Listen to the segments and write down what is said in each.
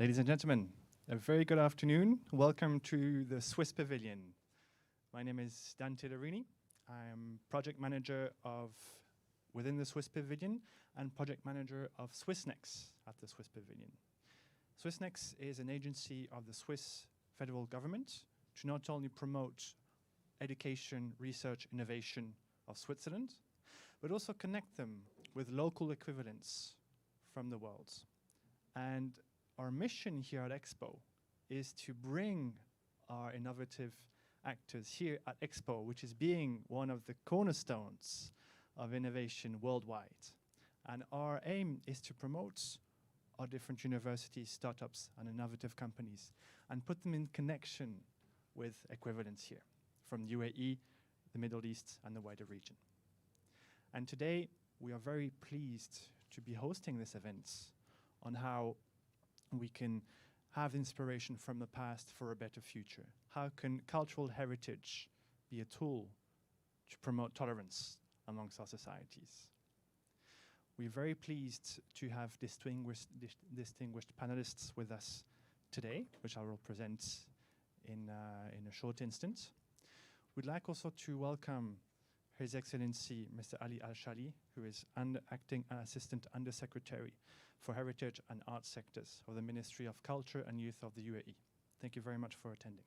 Ladies and gentlemen, a very good afternoon. Welcome to the Swiss Pavilion. My name is Dante Larini. I'm project manager within the Swiss Pavilion and project manager of SwissNex at the Swiss Pavilion. SwissNex is an agency of the Swiss federal government to not only promote education, research, innovation of Switzerland, but also connect them with local equivalents from the world. And our mission here at Expo is to bring our innovative actors here at Expo, which is being one of the cornerstones of innovation worldwide. And our aim is to promote our different universities, startups, and innovative companies, and put them in connection with equivalents here from UAE, the Middle East, and the wider region. And today, we are very pleased to be hosting this event on how we can have inspiration from the past for a better future. How can cultural heritage be a tool to promote tolerance amongst our societies? We're very pleased to have distinguished panelists with us today, which I will present in a short instant. We'd like also to welcome His Excellency Mr. Ali Al-Shali, who is Acting Assistant Undersecretary for Heritage and Arts Sectors of the Ministry of Culture and Youth of the UAE. Thank you very much for attending.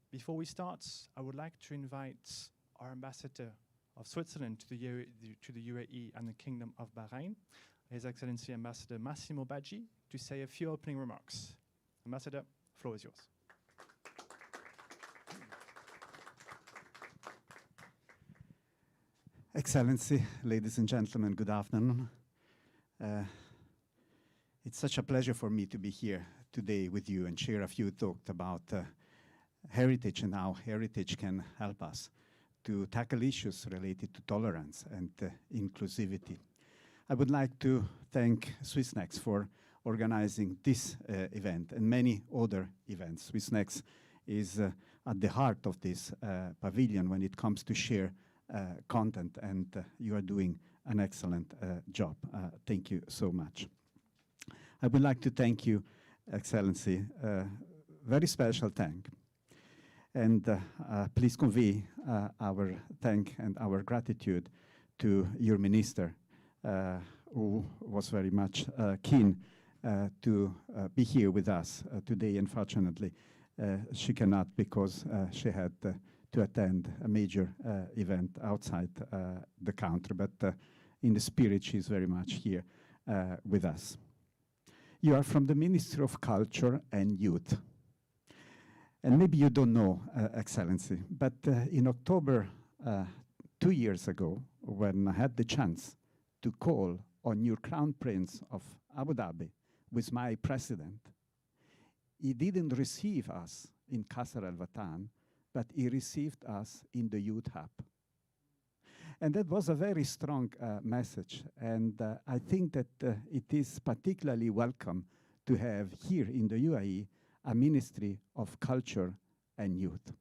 Before we start, I would like to invite our Ambassador of Switzerland to the UAE and the Kingdom of Bahrain, His Excellency Ambassador Massimo Baggi, to say a few opening remarks. Ambassador, the floor is yours. Excellency, ladies and gentlemen, good afternoon. It's such a pleasure for me to be here today with you and share a few thoughts about heritage and how heritage can help us to tackle issues related to tolerance and inclusivity. I would like to thank SwissNex for organizing this event and many other events. SwissNex is at the heart of this pavilion when it comes to share content, and you are doing an excellent job. Thank you so much. I would like to thank you, Excellency, very special thank. And please convey our thank and our gratitude to your minister, who was very much keen to be here with us today. Unfortunately, she cannot because she had to attend a major event outside the country, but in the spirit, she's very much here with us. You are from the Ministry of Culture and Youth. And maybe you don't know, Excellency, but in October 2 years ago, when I had the chance to call on your Crown Prince of Abu Dhabi with my president, he didn't receive us in Qasr al-Watan, but he received us in the Youth Hub. And that was a very strong message. And I think that it is particularly welcome to have here in the UAE a Ministry of Culture and Youth.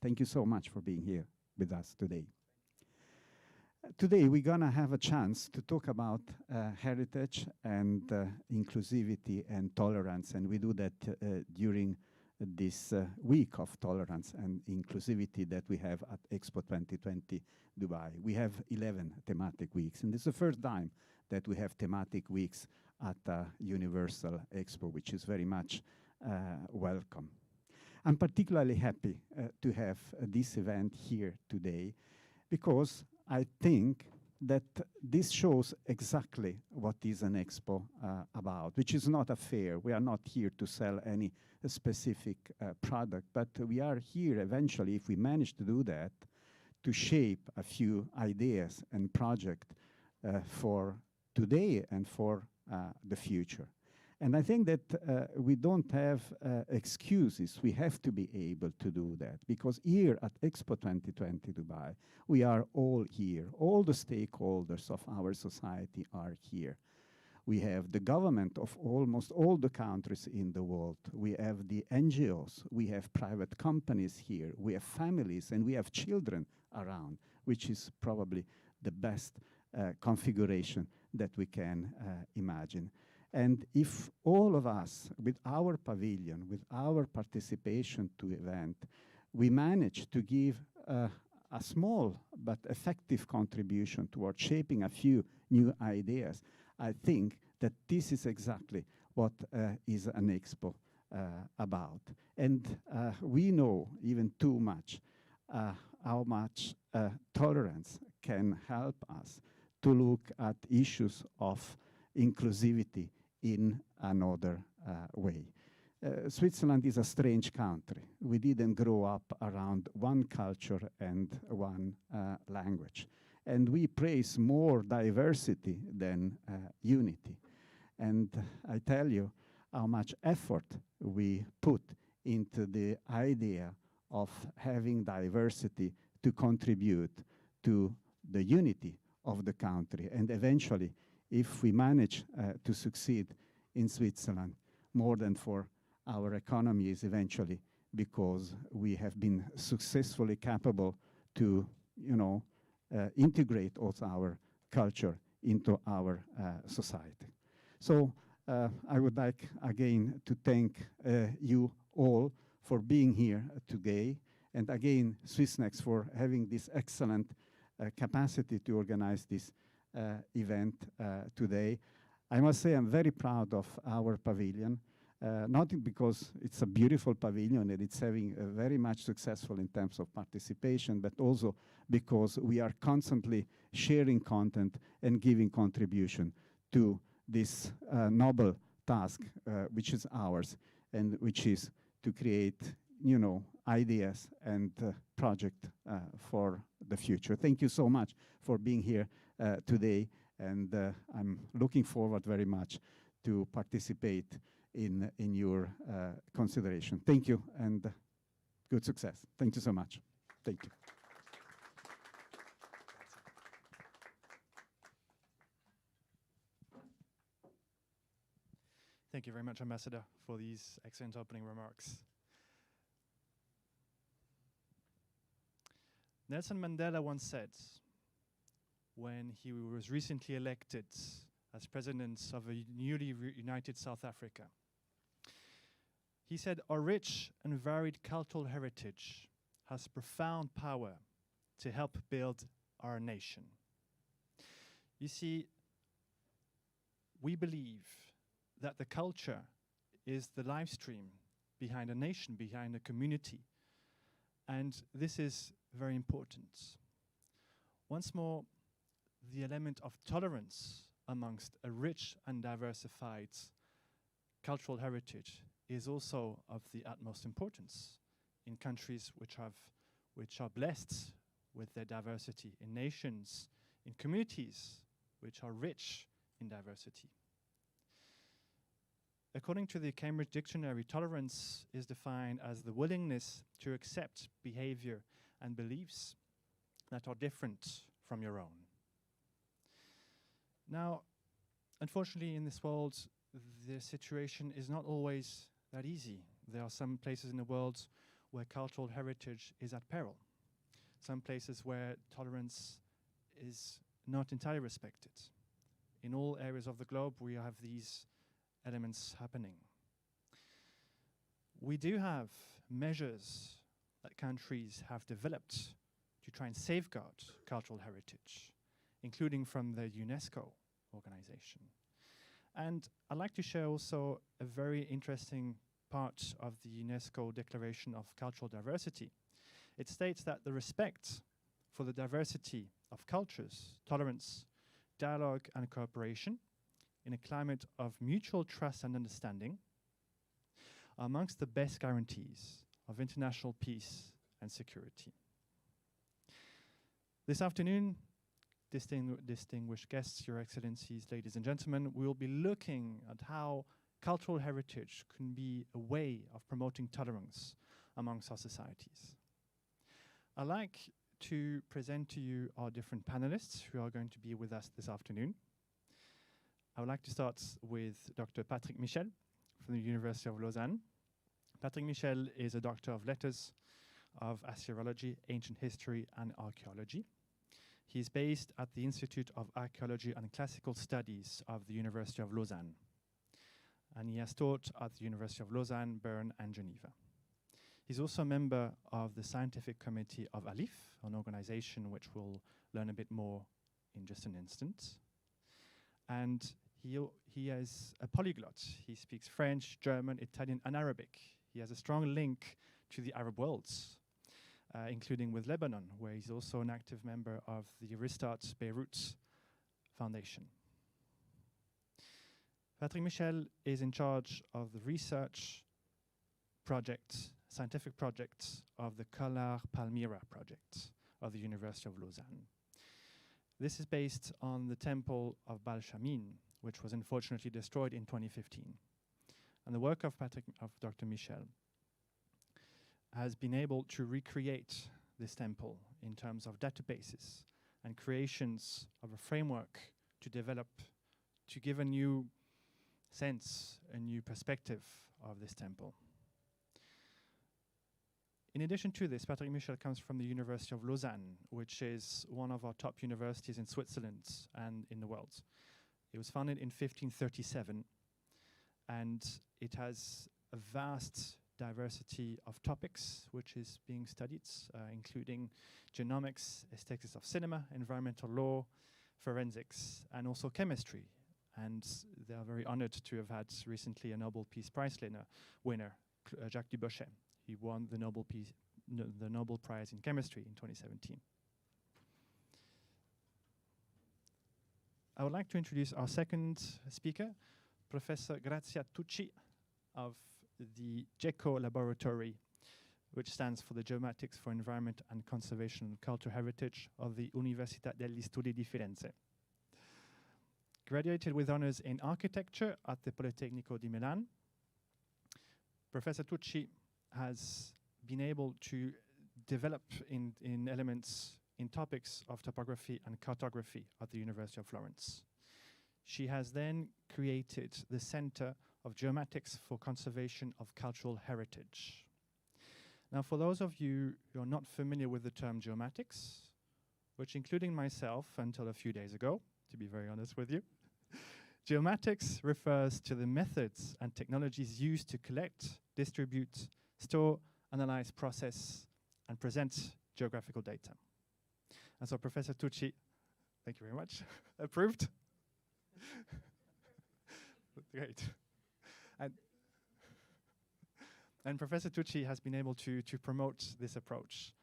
Thank you so much for being here with us today. Today, we're going to have a chance to talk about heritage and inclusivity and tolerance. And we do that during this week of tolerance and inclusivity that we have at Expo 2020 Dubai. We have 11 thematic weeks, and this is the first time that we have thematic weeks at Universal Expo, which is very much welcome. I'm particularly happy to have this event here today because I think that this shows exactly what is an expo about, which is not a fair. We are not here to sell any specific product, but we are here eventually, if we manage to do that, to shape a few ideas and projects for today and for the future. And I think that we don't have excuses. We have to be able to do that because here at Expo 2020 Dubai, we are all here. All the stakeholders of our society are here. We have the government of almost all the countries in the world. We have the NGOs. We have private companies here. We have families and we have children around, which is probably the best configuration that we can imagine. And if all of us, with our pavilion, with our participation to event, we manage to give a small but effective contribution towards shaping a few new ideas, I think that this is exactly what is an expo about. And we know even too much how much tolerance can help us to look at issues of inclusivity in another way. Switzerland is a strange country. We didn't grow up around one culture and one language. And we praise more diversity than unity. And I tell you how much effort we put into the idea of having diversity to contribute to the unity of the country. And eventually, if we manage to succeed in Switzerland, more than for our economy is eventually because we have been successfully capable to, integrate also our culture into our society. So I would like again to thank you all for being here today, and again Swissnex for having this excellent capacity to organize this event today. I must say I'm very proud of our pavilion, not because it's a beautiful pavilion and it's having very much successful in terms of participation, but also because we are constantly sharing content and giving contribution to this noble task, which is ours, and which is to create, ideas and project for the future. Thank you so much for being here today, and I'm looking forward very much to participate in your consideration. Thank you, and good success. Thank you so much. Thank you. Thank you very much, Ambassador, for these excellent opening remarks. Nelson Mandela once said, when he was recently elected as president of a newly united South Africa, he said, "Our rich and varied cultural heritage has profound power to help build our nation." You see, we believe that the culture is the live stream behind a nation, behind a community. And this is very important. Once more, the element of tolerance amongst a rich and diversified cultural heritage is also of the utmost importance in countries which are blessed with their diversity, in nations, in communities which are rich in diversity. According to the Cambridge Dictionary, tolerance is defined as the willingness to accept behavior and beliefs that are different from your own. Now, unfortunately, in this world, the situation is not always that easy. There are some places in the world where cultural heritage is at peril. Some places where tolerance is not entirely respected. In all areas of the globe, we have these elements happening. We do have measures that countries have developed to try and safeguard cultural heritage, including from the UNESCO organization. And I'd like to share also a very interesting part of the UNESCO Declaration of Cultural Diversity. It states that the respect for the diversity of cultures, tolerance, dialogue and cooperation in a climate of mutual trust and understanding are amongst the best guarantees of international peace and security. This afternoon, distinguished guests, Your Excellencies, ladies and gentlemen, we will be looking at how cultural heritage can be a way of promoting tolerance amongst our societies. I'd like to present to you our different panelists who are going to be with us this afternoon. I would like to start with Dr. Patrick Michel from the University of Lausanne. Patrick Michel is a Doctor of Letters of Assyriology, Ancient History and Archaeology. He is based at the Institute of Archaeology and Classical Studies of the University of Lausanne. and he has taught at the University of Lausanne, Bern, and Geneva. He's also a member of the scientific committee of ALIF, an organization which we'll learn a bit more in just an instant. And he is a polyglot. He speaks French, German, Italian, and Arabic. He has a strong link to the Arab worlds, including with Lebanon, where he's also an active member of the Restart Beirut Foundation. Patrick Michel is in charge of the research project, scientific project of the Collard Palmyra project of the University of Lausanne. This is based on the temple of Baal Shamin, which was unfortunately destroyed in 2015. And the work of Dr. Michel has been able to recreate this temple in terms of databases and creations of a framework to develop, to give a new sense, a new perspective of this temple. In addition to this, Patrick Michel comes from the University of Lausanne, which is one of our top universities in Switzerland and in the world. It was founded in 1537, and it has a vast diversity of topics which is being studied, including genomics, aesthetics of cinema, environmental law, forensics, and also chemistry. And they are very honored to have had recently a Nobel Peace Prize winner, Jacques Dubochet. He won the Nobel Prize in Chemistry in 2017. I would like to introduce our second speaker, Professor Grazia Tucci of the GECO Laboratory, which stands for the Geomatics for Environment and Conservation and Cultural Heritage of the Università degli Studi di Firenze. Graduated with honors in architecture at the Politecnico di Milan, Professor Tucci has been able to develop in elements, in topics of topography and cartography at the University of Florence. She has then created the Center of Geomatics for Conservation of Cultural Heritage. Now, for those of you who are not familiar with the term geomatics, which including myself until a few days ago, to be very honest with you, geomatics refers to the methods and technologies used to collect, distribute, store, analyze, process, and present geographical data. And so Professor Tucci, thank you very much, approved. Great. And Professor Tucci has been able to promote this approach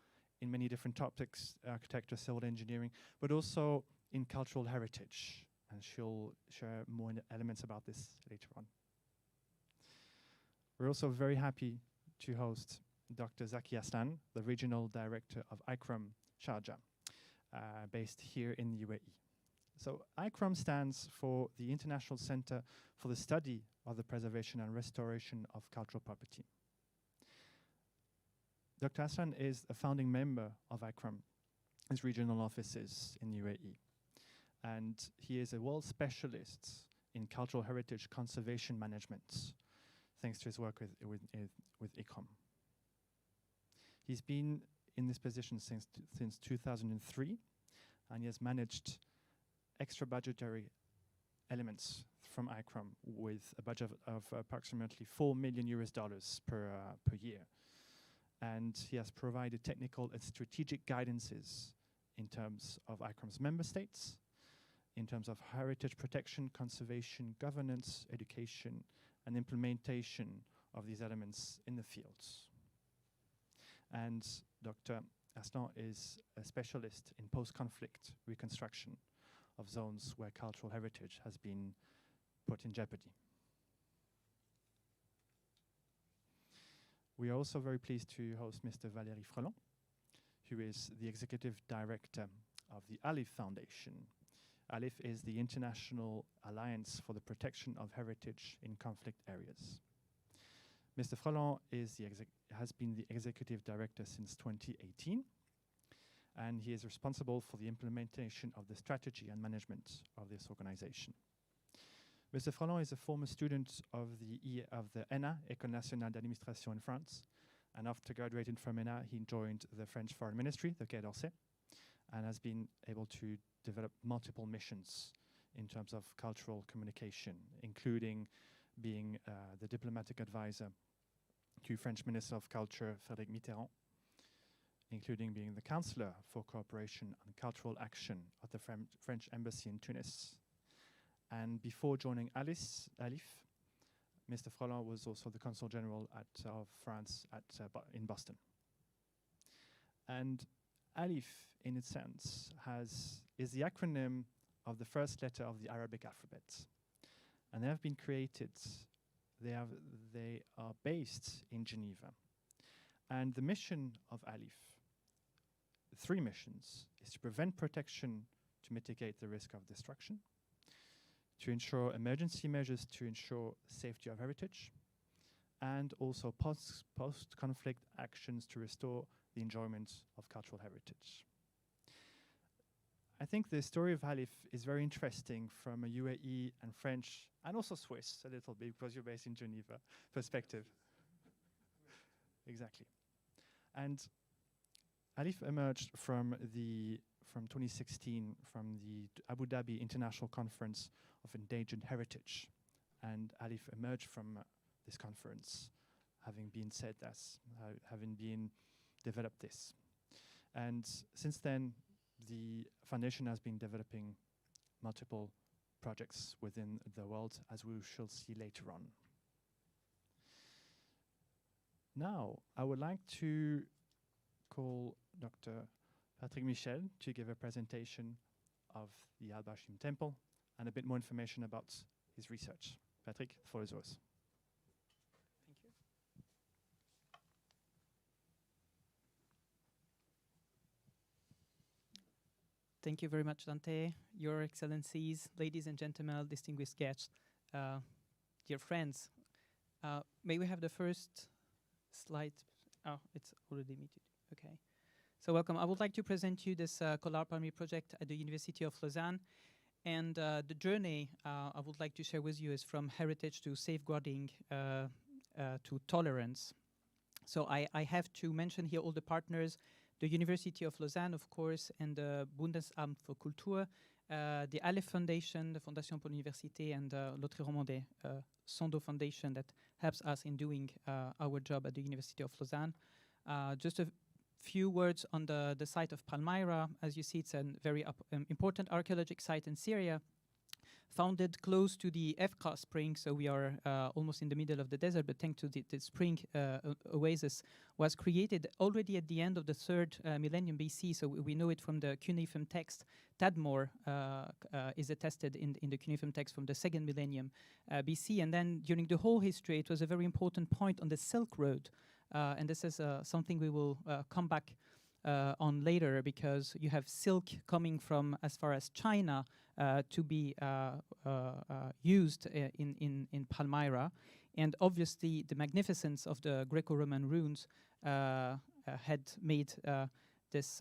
in many different topics, architecture, civil engineering, but also in cultural heritage. And she'll share more elements about this later on. We're also very happy to host Dr. Zaki Aslan, the Regional Director of ICRAM Sharjah, based here in the UAE. So ICRAM stands for the International Center for the Study of the Preservation and Restoration of Cultural Property. Dr. Aslan is a founding member of ICRAM, his regional offices in the UAE. And he is a world specialist in cultural heritage conservation management, thanks to his work with ICRAM. He's been in this position since 2003, and he has managed extra budgetary elements from ICRAM with a budget of approximately $4 million per year. And he has provided technical and strategic guidances in terms of ICRAM's member states, in terms of heritage protection, conservation, governance, education, and implementation of these elements in the fields. And Dr. Aslan is a specialist in post-conflict reconstruction of zones where cultural heritage has been put in jeopardy. We are also very pleased to host Mr. Valéry Frelon, who is the Executive Director of the ALIF Foundation. ALIF is the International Alliance for the Protection of Heritage in Conflict Areas. Mr. Frelon has been the Executive Director since 2018, and he is responsible for the implementation of the strategy and management of this organization. Mr. Frelon is a former student of the ENA, École Nationale d'Administration in France, and after graduating from ENA, he joined the French Foreign Ministry, the Quai d'Orsay, and has been able to develop multiple missions in terms of cultural communication, including being the diplomatic advisor to French Minister of Culture Frédéric Mitterrand, including being the counselor for cooperation and cultural action at the French embassy in Tunis. And before joining ALIF, Mr. Frelon was also the Consul General of France in Boston. And ALIF, in its sense, is the acronym of the first letter of the Arabic alphabet. And they have been created, they are based in Geneva. And the mission of ALIF, 3 missions, is to prevent protection to mitigate the risk of destruction, to ensure emergency measures to ensure safety of heritage, and also post-conflict actions to restore the enjoyment of cultural heritage. I think the story of ALIF is very interesting from a UAE and French, and also Swiss a little bit, because you're based in Geneva, perspective. Exactly. And ALIF emerged from 2016 from the Abu Dhabi International Conference of Endangered Heritage. And ALIF emerged from this conference, having been said this, having been developed this. And since then, the foundation has been developing multiple projects within the world, as we shall see later on. Now, I would like to call Dr. Patrick Michel to give a presentation of the Al-Bashim Temple and a bit more information about his research. Patrick, the floor is yours. Thank you. Thank you very much, Dante, Your Excellencies, ladies and gentlemen, distinguished guests, dear friends. May we have the first slide? Oh, it's already muted. Okay. So welcome. I would like to present you this Kolar Palmyre project at the University of Lausanne. And the journey I would like to share with you is from heritage to safeguarding to tolerance. So I have to mention here all the partners, the University of Lausanne, of course, and the Bundesamt für Kultur, the ALIF Foundation, the Fondation pour l'Université, and Loterie Romandais Sondo Foundation that helps us in doing our job at the University of Lausanne. Just a few words on the site of Palmyra. As you see, it's a very important archaeological site in Syria, founded close to the Efqa spring, so we are almost in the middle of the desert, but thanks to the spring oasis was created already at the end of the 3rd millennium BC, so we know it from the cuneiform text. Tadmor is attested in the cuneiform text from the 2nd millennium BC, and then during the whole history it was a very important point on the Silk Road, and this is something we will come back on later, because you have silk coming from as far as China to be used in Palmyra, and obviously the magnificence of the Greco-Roman ruins had made this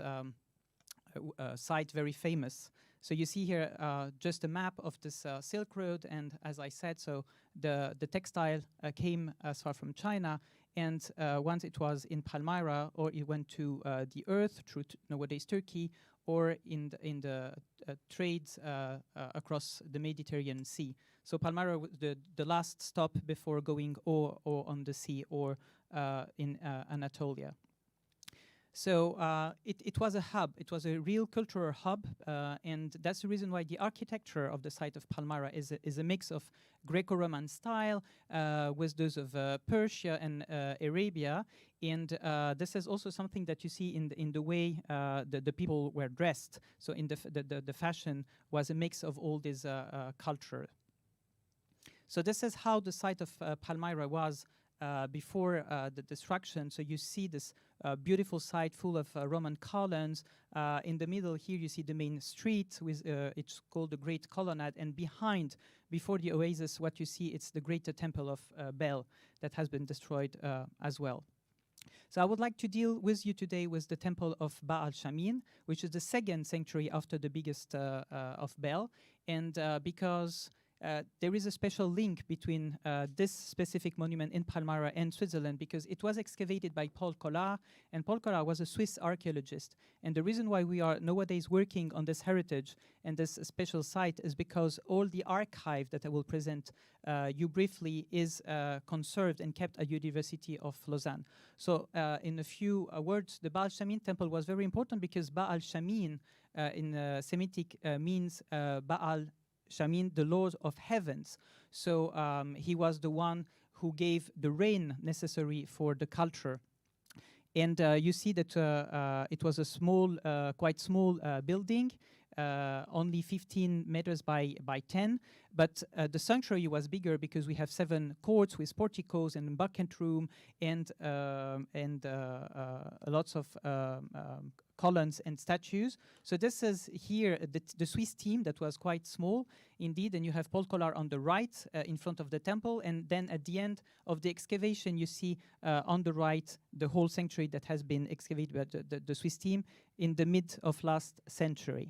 site very famous. So you see here just a map of this Silk Road, and as I said, so the textile came as far from China, and once it was in Palmyra, or it went to the earth through nowadays Turkey, or in the trades across the Mediterranean Sea. So Palmyra was the last stop before going or on the sea or in Anatolia. So it was a hub. It was a real cultural hub, and that's the reason why the architecture of the site of Palmyra is a mix of Greco-Roman style with those of Persia and Arabia, and this is also something that you see in the way the people were dressed. So in the fashion was a mix of all this culture. So this is how the site of Palmyra was before the destruction. So you see this beautiful site full of Roman columns. In the middle here you see the main street with it's called the Great Colonnade, and behind, before the oasis, what you see, it's the great temple of Bel that has been destroyed as well. So I would like to deal with you today with the temple of Baal Shamin, which is the 2nd sanctuary after the biggest of Bel, and because there is a special link between this specific monument in Palmyra and Switzerland because it was excavated by Paul Collard, and Paul Collard was a Swiss archaeologist. And the reason why we are nowadays working on this heritage and this special site is because all the archive that I will present you briefly is conserved and kept at University of Lausanne. So in a few words, the Baal Shamin temple was very important because Baal Shamin in Semitic means Baal Shamin, the Lord of heavens. So he was the one who gave the rain necessary for the culture. And you see that it was a small, quite small building, only 15 meters by 10. But the sanctuary was bigger because we have 7 courts with porticos and a bucket room and lots of columns and statues. So this is here the Swiss team that was quite small indeed, and you have Paul Collard on the right in front of the temple, and then at the end of the excavation you see on the right the whole sanctuary that has been excavated by the Swiss team in the mid of last century.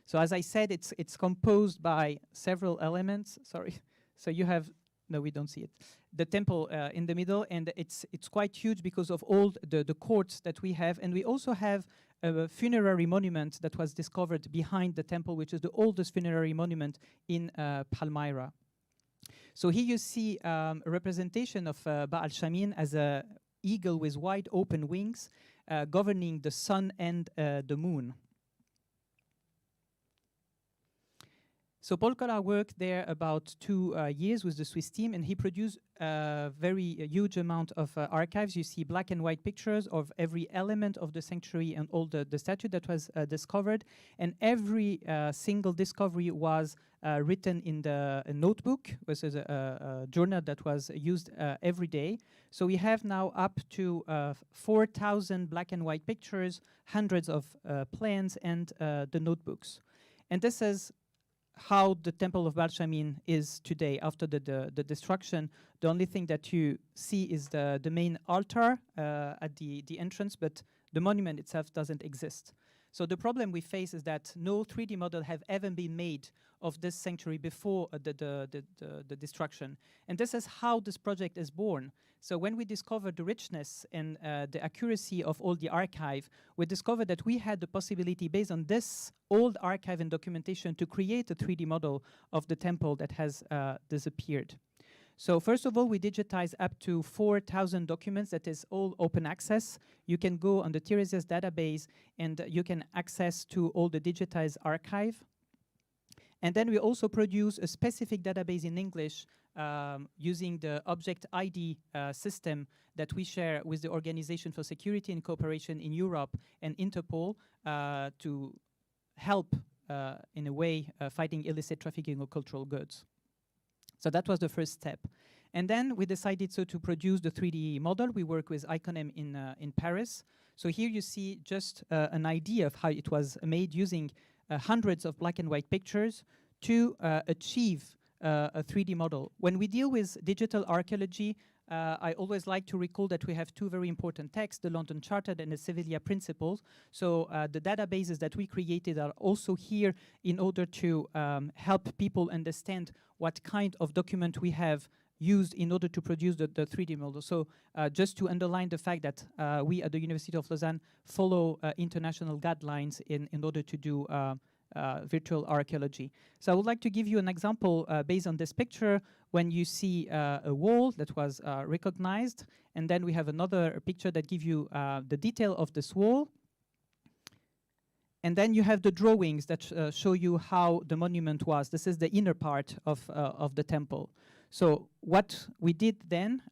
So as I said, it's composed by several elements. Sorry. So you have, no, we don't see it. The temple in the middle, and it's quite huge because of all the courts that we have. And we also have a funerary monument that was discovered behind the temple, which is the oldest funerary monument in Palmyra. So here you see a representation of Baal Shamin as an eagle with wide open wings, governing the sun and the moon. So Paul Collard worked there about 2 years with the Swiss team, and he produced a very huge amount of archives. You see black and white pictures of every element of the sanctuary and all the statue that was discovered. And every single discovery was written in the notebook, which is a journal that was used every day. So we have now up to 4,000 black and white pictures, hundreds of plans, and the notebooks. And this is how the temple of Baal Shamin is today after the destruction. The only thing that you see is the main altar at the entrance, but the monument itself doesn't exist. So the problem we face is that no 3D model have ever been made of this sanctuary before the destruction. And this is how this project is born. So when we discovered the richness and the accuracy of all the archive, we discovered that we had the possibility, based on this old archive and documentation, to create a 3D model of the temple that has disappeared. So first of all, we digitized up to 4,000 documents. That is all open access. You can go on the Tiresias database and you can access to all the digitized archive. And then we also produce a specific database in English using the Object ID system that we share with the Organization for Security and Cooperation in Europe and Interpol to help, in a way, fighting illicit trafficking of cultural goods. So that was the first step. And then we decided to produce the 3D model. We work with Iconem in Paris. So here you see just an idea of how it was made using hundreds of black and white pictures to achieve a 3D model. When we deal with digital archaeology, I always like to recall that we have 2 very important texts, the London Charter and the Sevilla Principles. So the databases that we created are also here in order to help people understand what kind of document we have used in order to produce the 3D model. So just to underline the fact that we at the University of Lausanne follow international guidelines in order to do virtual archaeology. So I would like to give you an example based on this picture. When you see a wall that was recognized, and then we have another picture that gives you the detail of this wall. And then you have the drawings that show you how the monument was. This is the inner part of the temple. So what we did then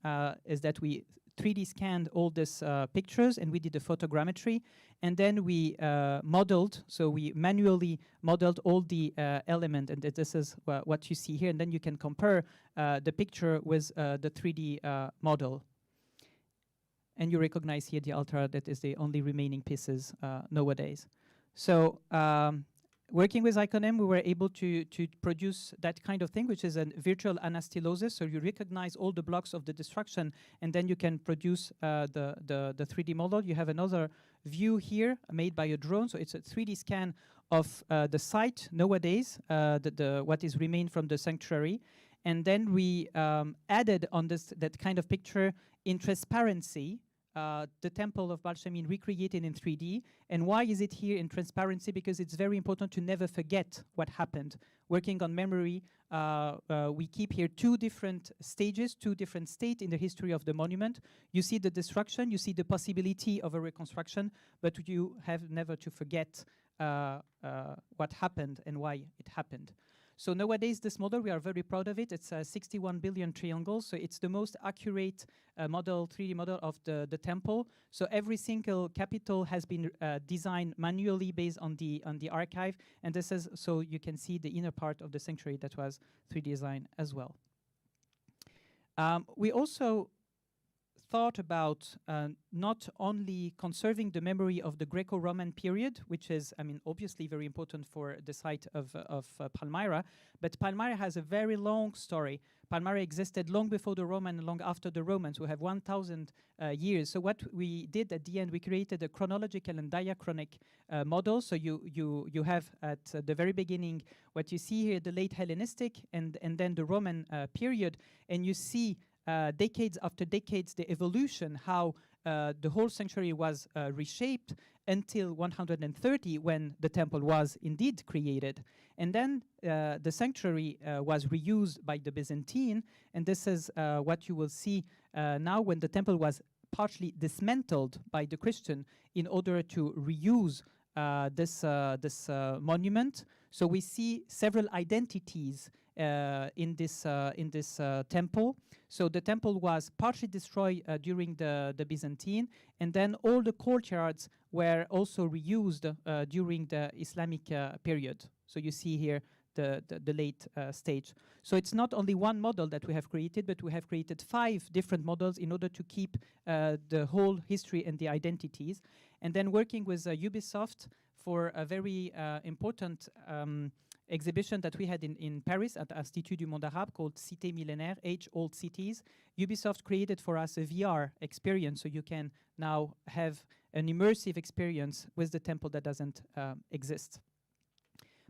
is that we 3D scanned all these pictures, and we did the photogrammetry, and then we modeled, so we manually modeled all the element, and this is what you see here, and then you can compare the picture with the 3D model. And you recognize here the altar that is the only remaining pieces nowadays. So working with Iconem, we were able to produce that kind of thing, which is a virtual anastylosis. So you recognize all the blocks of the destruction, and then you can produce the 3D model. You have another view here made by a drone. So it's a 3D scan of the site nowadays, what is remained from the sanctuary. And then we added on that kind of picture in transparency, the temple of Balshamin recreated in 3D. And why is it here in transparency? Because it's very important to never forget what happened. Working on memory, we keep here two different stages, two different states in the history of the monument. You see the destruction, you see the possibility of a reconstruction, but you have never to forget what happened and why it happened. So nowadays, this model, we are very proud of it. It's 61 billion triangles, so it's the most accurate model, 3D model of the temple. So every single capital has been designed manually based on the archive, and this is so you can see the inner part of the sanctuary that was 3D designed as well. We also thought about not only conserving the memory of the Greco-Roman period, which is, I mean, obviously very important for the site of Palmyra, but Palmyra has a very long story. Palmyra existed long before the Roman and long after the Romans. We have 1,000 years. So what we did at the end, we created a chronological and diachronic model. So you have at the very beginning what you see here, the late Hellenistic and then the Roman period, and you see decades after decades, the evolution, how the whole sanctuary was reshaped until 130, when the temple was indeed created. And then the sanctuary was reused by the Byzantine, and this is what you will see now when the temple was partially dismantled by the Christian in order to reuse this monument. So we see several identities in this temple. So the temple was partially destroyed during the Byzantine, and then all the courtyards were also reused during the Islamic period. So you see here the late stage. So it's not only one model that we have created, but we have created 5 different models in order to keep the whole history and the identities. And then working with Ubisoft for a very important exhibition that we had in Paris at Institut du Monde Arabe called Cité Millénaire, Age-Old Cities. Ubisoft created for us a VR experience, so you can now have an immersive experience with the temple that doesn't exist.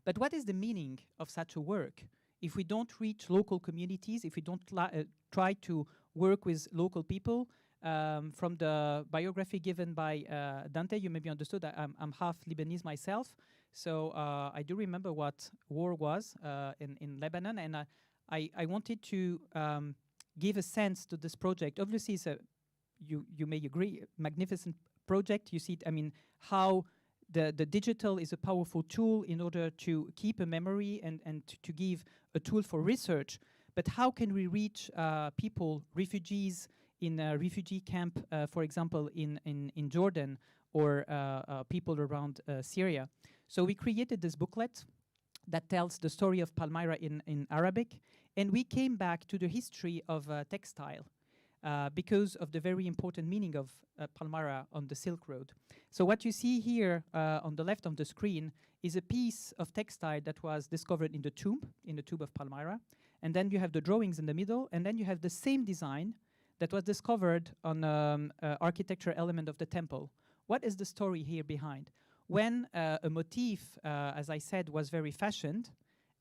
But what is the meaning of such a work if we don't reach local communities, if we don't try to work with local people? From the biography given by Dante, you maybe understood that I'm half Lebanese myself. So I do remember what war was in Lebanon, and I wanted to give a sense to this project. Obviously, it's you may agree, magnificent project. You see it, I mean, how the digital is a powerful tool in order to keep a memory and to give a tool for research. But how can we reach people, refugees in a refugee camp, for example, in Jordan, or people around Syria? So we created this booklet that tells the story of Palmyra in Arabic, and we came back to the history of textile because of the very important meaning of Palmyra on the Silk Road. So what you see here on the left of the screen is a piece of textile that was discovered in the tomb of Palmyra, and then you have the drawings in the middle, and then you have the same design that was discovered on architecture element of the temple. What is the story here behind? When a motif, as I said, was very fashioned,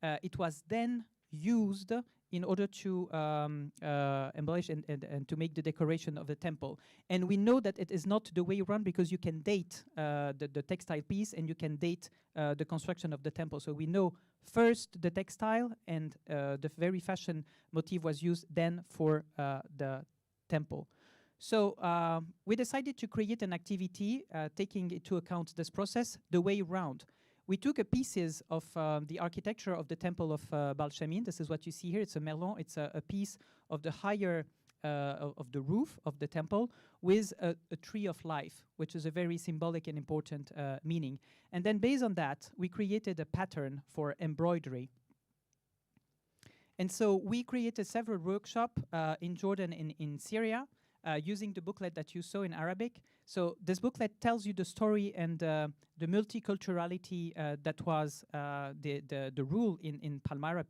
it was then used in order to embellish and to make the decoration of the temple. And we know that it is not the way around, because you can date the textile piece and you can date the construction of the temple. So we know first the textile, and the very fashion motif was used then for the temple. So we decided to create an activity taking into account this process the way around. We took pieces of the architecture of the temple of Balshamin. This is what you see here. It's a merlon. It's a piece of the higher of the roof of the temple with a tree of life, which is a very symbolic and important meaning. And then based on that, we created a pattern for embroidery. And so we created several workshops in Jordan and in Syria, using the booklet that you saw in Arabic. So this booklet tells you the story and the multiculturality that was the rule in Palmyra,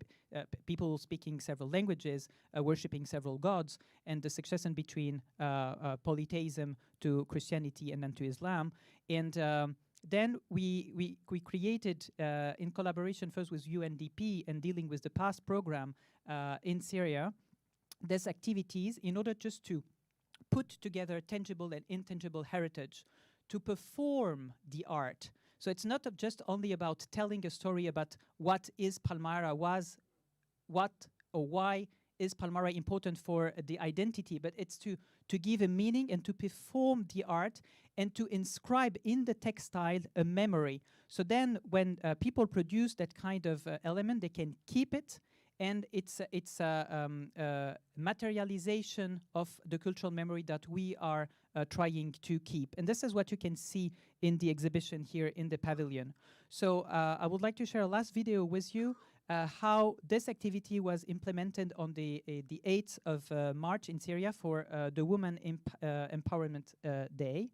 people speaking several languages, worshipping several gods, and the succession between polytheism to Christianity and then to Islam. And then we created, in collaboration first with UNDP and dealing with the past program in Syria, these activities in order just to put together tangible and intangible heritage, to perform the art. So it's not just only about telling a story about what is Palmyra, what or why is Palmyra important for the identity, but it's to give a meaning and to perform the art and to inscribe in the textile a memory. So then when people produce that kind of element, they can keep it, and it's a materialization of the cultural memory that we are trying to keep. And this is what you can see in the exhibition here in the pavilion. So I would like to share a last video with you, how this activity was implemented on the 8th of March in Syria for the Women Empowerment Day,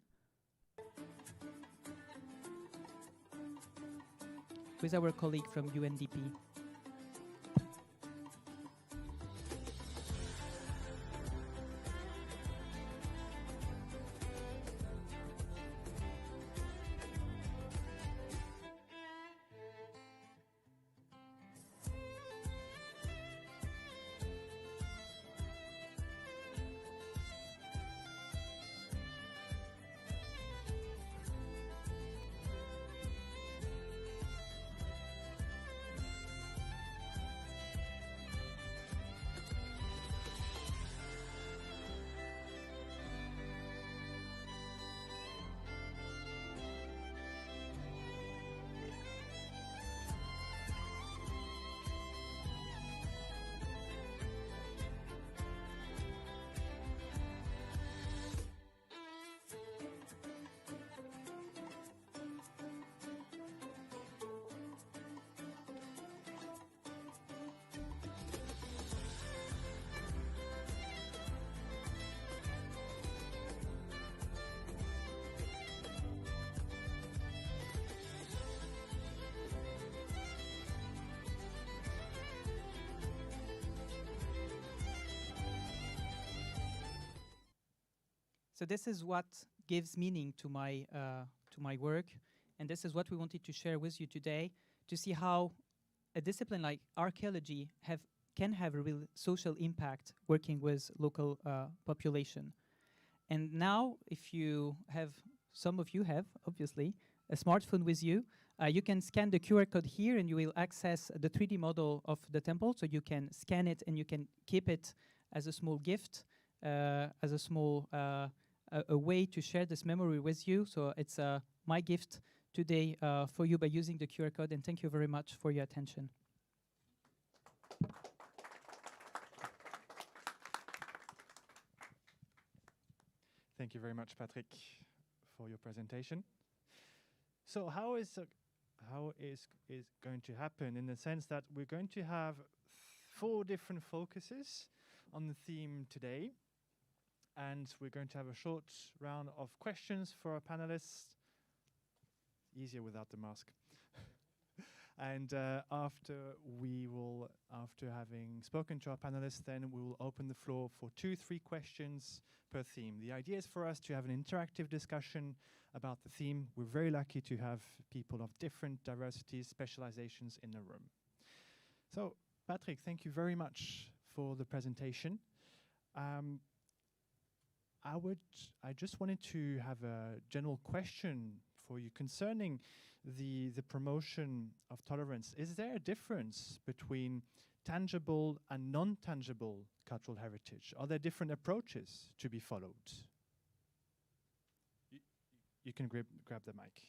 with our colleague from UNDP. So this is what gives meaning to my work, and this is what we wanted to share with you today, to see how a discipline like archaeology can have a real social impact working with local population. And now, if you have, some of you have, obviously, a smartphone with you, you can scan the QR code here and you will access the 3D model of the temple, so you can scan it and you can keep it as a small gift, as a small a way to share this memory with you. So it's my gift today for you by using the QR code, and thank you very much for your attention. Thank you very much, Patrick, for your presentation. So how is going to happen, in the sense that we're going to have 4 different focuses on the theme today, and we're going to have a short round of questions for our panelists. Easier without the mask. And after having spoken to our panelists, then we will open the floor for 2-3 questions per theme. The idea is for us to have an interactive discussion about the theme. We're very lucky to have people of different diversities, specializations in the room. So, Patrick, thank you very much for the presentation. I just wanted to have a general question for you concerning the promotion of tolerance. Is there a difference between tangible and non-tangible cultural heritage? Are there different approaches to be followed? You can grab the mic.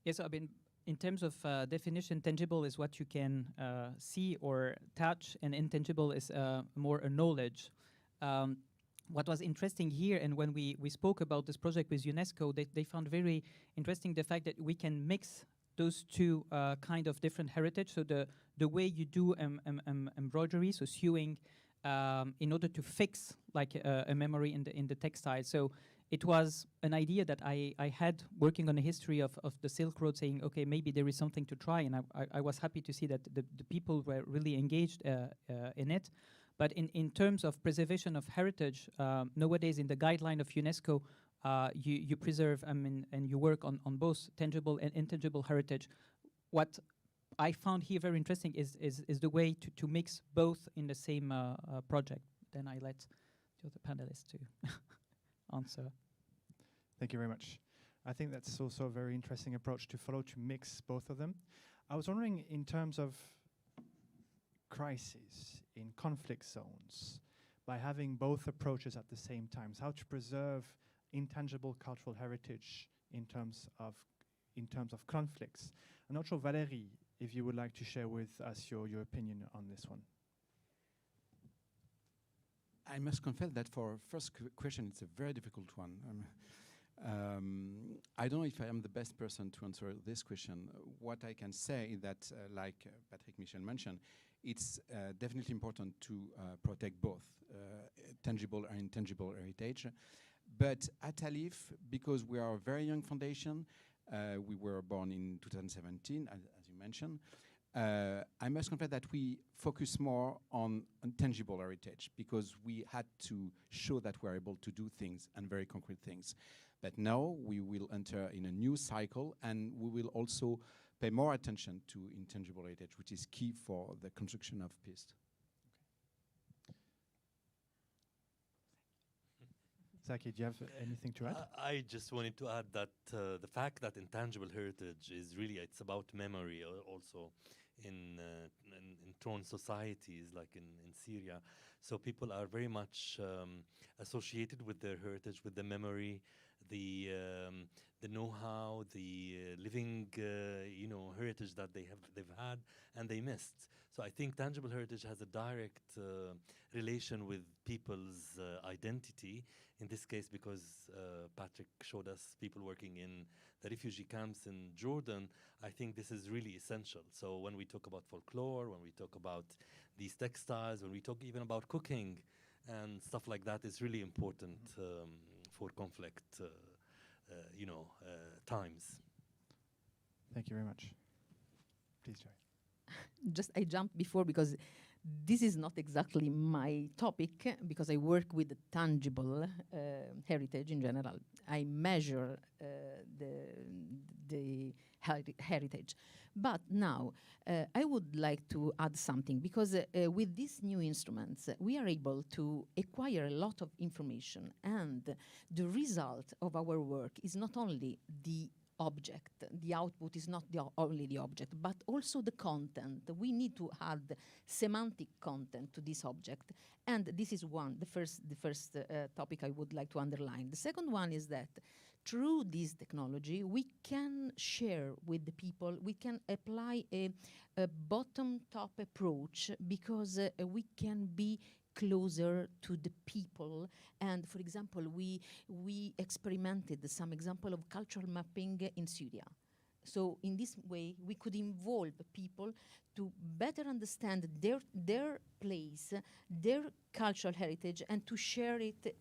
Yes, I mean, in terms of definition, tangible is what you can see or touch, and intangible is more a knowledge. What was interesting here, and when we spoke about this project with UNESCO, they found very interesting the fact that we can mix those two kind of different heritage. So the way you do embroidery, so sewing, in order to fix like a memory in the textile. So it was an idea that I had working on the history of the Silk Road, saying, okay, maybe there is something to try. And I was happy to see that the people were really engaged in it. But in terms of preservation of heritage, nowadays in the guideline of UNESCO, you preserve, and you work on both tangible and intangible heritage. What I found here very interesting is the way to mix both in the same project. Then I let the other panelists to answer. Thank you very much. I think that's also a very interesting approach to follow, to mix both of them. I was wondering, in terms of crises in conflict zones, by having both approaches at the same time, how to preserve intangible cultural heritage in terms of conflicts. I'm not sure, Valérie, if you would like to share with us your opinion on this one. I must confess that for first question, it's a very difficult one. I don't know if I am the best person to answer this question. What I can say is that, like Patrick Michel mentioned, it's definitely important to protect both tangible and intangible heritage. But at ALIPH, because we are a very young foundation, we were born in 2017, as you mentioned, I must confess that we focus more on tangible heritage because we had to show that we're able to do things and very concrete things. But now we will enter in a new cycle and we will also pay more attention to intangible heritage, which is key for the construction of peace. Zaki, do you have anything to add? I just wanted to add that the fact that intangible heritage is really, it's about memory also in torn societies like in Syria. So people are very much associated with their heritage, with the memory, the know-how, the living heritage that they've had and they missed. So I think tangible heritage has a direct relation with people's identity. In this case, because Patrick showed us people working in the refugee camps in Jordan, I think this is really essential. So when we talk about folklore, when we talk about these textiles, when we talk even about cooking and stuff like that, is really important for conflict, times. Thank you very much. Please, Joy. Just I jumped before because this is not exactly my topic because I work with the tangible heritage in general. I measure the heritage. But now I would like to add something because with these new instruments, we are able to acquire a lot of information, and the result of our work is not only the object. The output is not only the object, but also the content. We need to add semantic content to this object. And this is the first topic I would like to underline. The second one is that through this technology, we can share with the people, we can apply a bottom-top approach because we can be closer to the people. And for example, we experimented some example of cultural mapping in Syria. So in this way, we could involve people to better understand their place, their cultural heritage, and to share it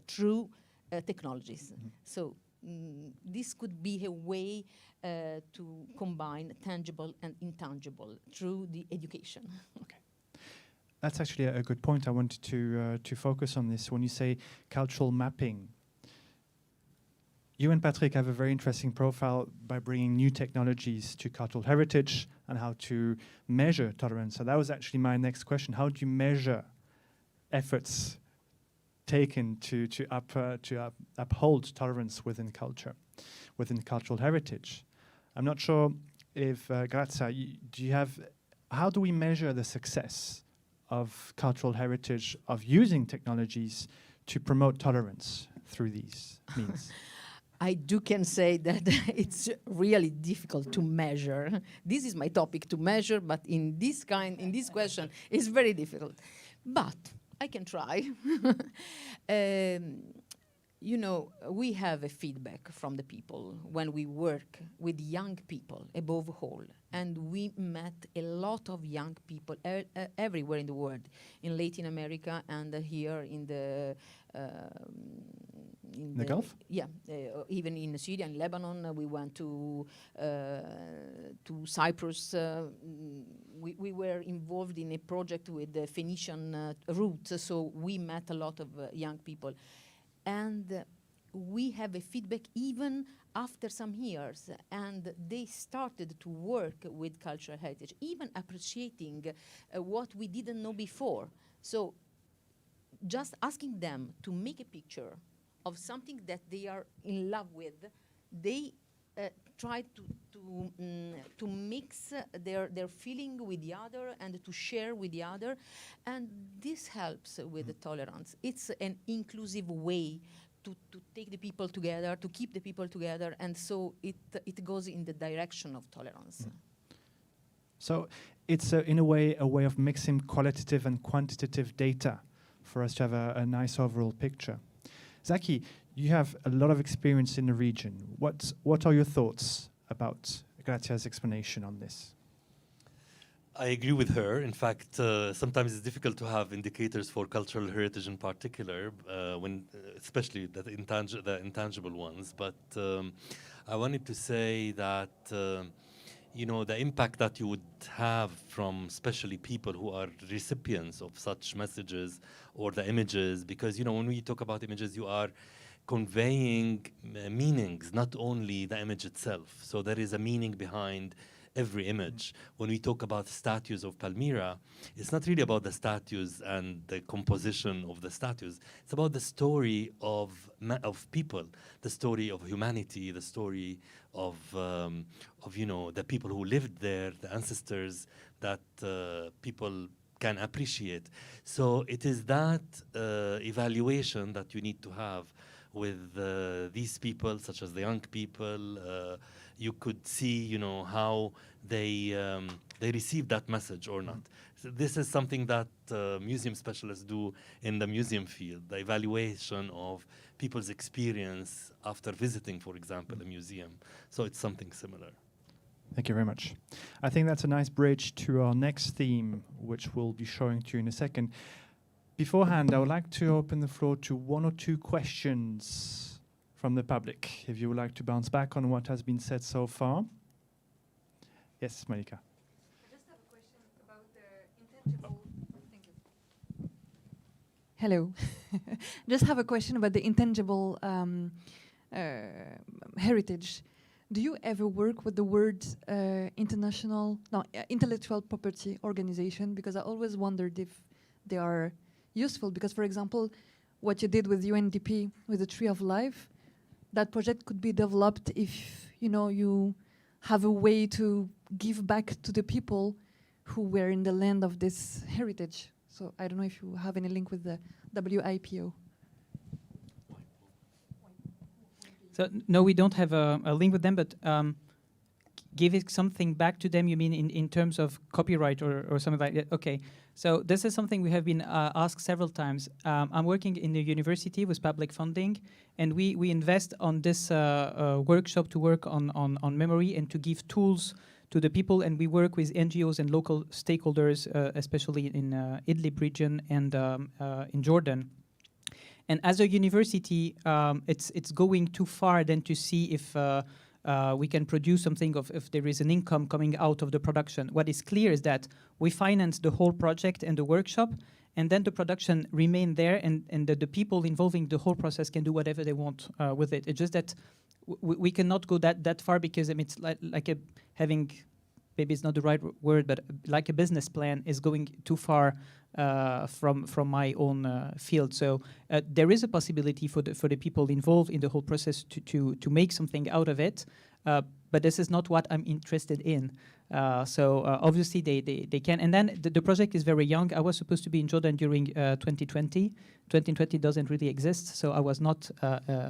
through technologies. Mm-hmm. So this could be a way to combine tangible and intangible through the education. Okay. That's actually a good point. I wanted to focus on this. When you say cultural mapping, you and Patrick have a very interesting profile by bringing new technologies to cultural heritage and how to measure tolerance. So that was actually my next question. How do you measure efforts taken to uphold tolerance within culture, within cultural heritage? I'm not sure if, Grazia, how do we measure the success of cultural heritage, of using technologies to promote tolerance through these means? I can say that it's really difficult to measure. This is my topic, to measure, but in this question, it's very difficult. But I can try. you know, we have a feedback from the people when we work with young people above all. And we met a lot of young people everywhere in the world, in Latin America and here in the Gulf? Yeah, even in Syria and Lebanon. We went to Cyprus. We were involved in a project with the Phoenician route, so we met a lot of young people. And we have a feedback even after some years, and they started to work with cultural heritage, even appreciating what we didn't know before. So just asking them to make a picture of something that they are in love with, they try to mix their feeling with the other and to share with the other, and this helps with the tolerance. It's an inclusive way to take the people together, to keep the people together, and so it goes in the direction of tolerance. So it's in a way of mixing qualitative and quantitative data for us to have a nice overall picture. Zaki, you have a lot of experience in the region. What are your thoughts about Grazia's explanation on this? I agree with her. In fact, sometimes it's difficult to have indicators for cultural heritage in particular, especially the intangible ones. But I wanted to say that the impact that you would have from especially people who are recipients of such messages or the images, because when we talk about images, you are conveying meanings, not only the image itself. So there is a meaning behind every image. When we talk about statues of Palmyra, it's not really about the statues and the composition of the statues. It's about the story of people, the story of humanity, the story of the people who lived there, the ancestors that people can appreciate. So it is that evaluation that you need to have with these people, such as the young people. You could see, how they receive that message or not. So this is something that museum specialists do in the museum field, the evaluation of people's experience after visiting, for example, a museum. So it's something similar. Thank you very much. I think that's a nice bridge to our next theme, which we'll be showing to you in a second. Beforehand, I would like to open the floor to one or two questions from the public, if you would like to bounce back on what has been said so far. Yes, Monica. I just have a question about the intangible. Thank you. Hello. Just have a question about the intangible heritage. Do you ever work with the word intellectual property organization? Because I always wondered if they are useful. Because, for example, what you did with UNDP with the Tree of Life, that project could be developed if you have a way to give back to the people who were in the land of this heritage. So I don't know if you have any link with the WIPO. So no, we don't have a link with them, but giving something back to them, you mean in terms of copyright or something like that? Okay, so this is something we have been asked several times. I'm working in the university with public funding, and we invest on this workshop to work on memory and to give tools to the people, and we work with NGOs and local stakeholders, especially in Idlib region and in Jordan. And as a university, it's going too far then to see if we can produce something if there is an income coming out of the production. What is clear is that we finance the whole project and the workshop, and then the production remain there, and the people involving the whole process can do whatever they want with it. It's just that we cannot go that far, because it's like having, maybe it's not the right word, but like a business plan is going too far from my own field. So there is a possibility for the people involved in the whole process to make something out of it, but this is not what I'm interested in. So obviously they can. And then the project is very young. I was supposed to be in Jordan during 2020. 2020 doesn't really exist, so I was not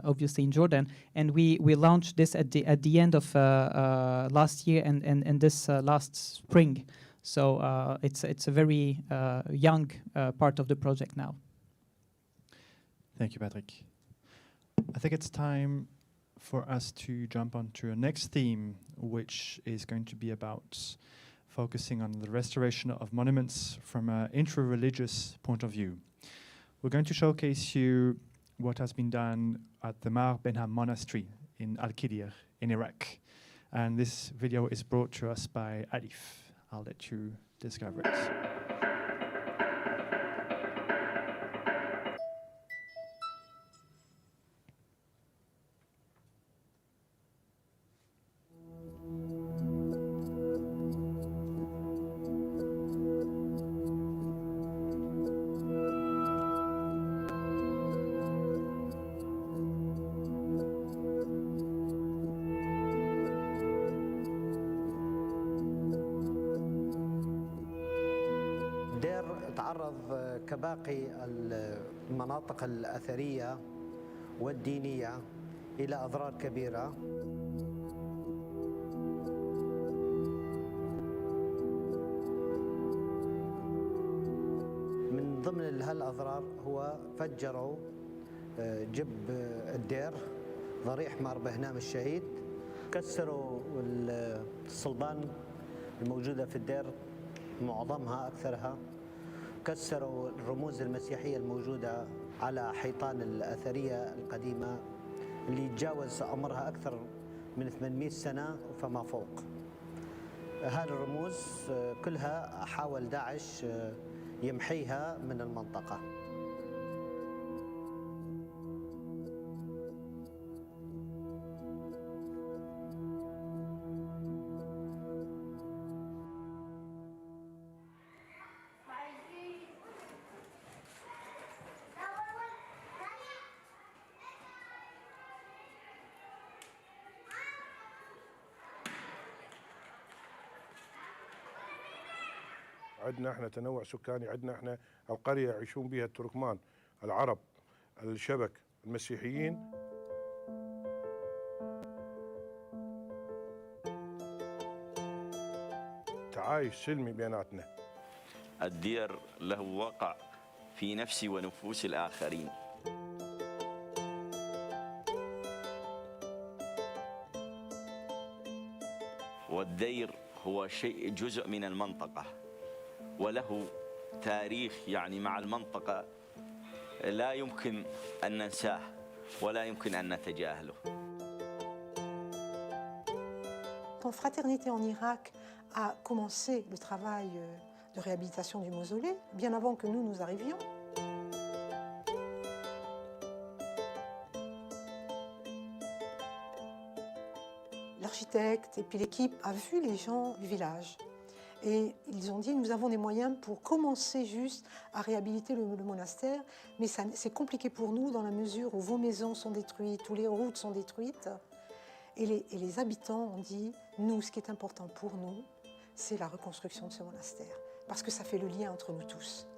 obviously in Jordan. And we launched this at the end of last year and this last spring. So it's a very young part of the project now. Thank you, Patrick. I think it's time for us to jump onto our next theme, which is going to be about focusing on the restoration of monuments from an intra-religious point of view. We're going to showcase you what has been done at the Mar Benham Monastery in Al-Qidir in Iraq. And this video is brought to us by Alif. I'll let you discover it. الدير تعرض كباقي المناطق الأثرية والدينية إلى أضرار كبيرة. من ضمن هالأضرار هو فجروا جب الدير ضريح مار بهنام الشهيد، كسروا الصلبان الموجودة في الدير معظمها أكثرها، كسروا الرموز المسيحية الموجودة على حيطان الأثرية القديمة اللي يتجاوز عمرها أكثر من 800 سنة فما فوق. هذه الرموز كلها حاول داعش يمحيها من المنطقة. عندنا احنا تنوع سكاني، عندنا احنا القرية يعيشون بها التركمان، العرب، الشبك، المسيحيين. تعايش سلمي بيناتنا. الدير له وقع في نفس ونفوس الآخرين. والدير هو شيء جزء من المنطقة وله تاريخ يعني مع المنطقة لا يمكن أن ننساه ولا يمكن أن نتجاهله. Fraternité en Irak a commencé le travail de réhabilitation du mausolée bien avant que nous arrivions. L'architecte et puis l'équipe a vu les gens du village. Et ils ont dit, nous avons des moyens pour commencer juste à réhabiliter le monastère, mais c'est compliqué pour nous dans la mesure où vos maisons sont détruites, où les routes sont détruites. Et les habitants ont dit, nous, ce qui est important pour nous, c'est la reconstruction de ce monastère, parce que ça fait le lien entre nous tous.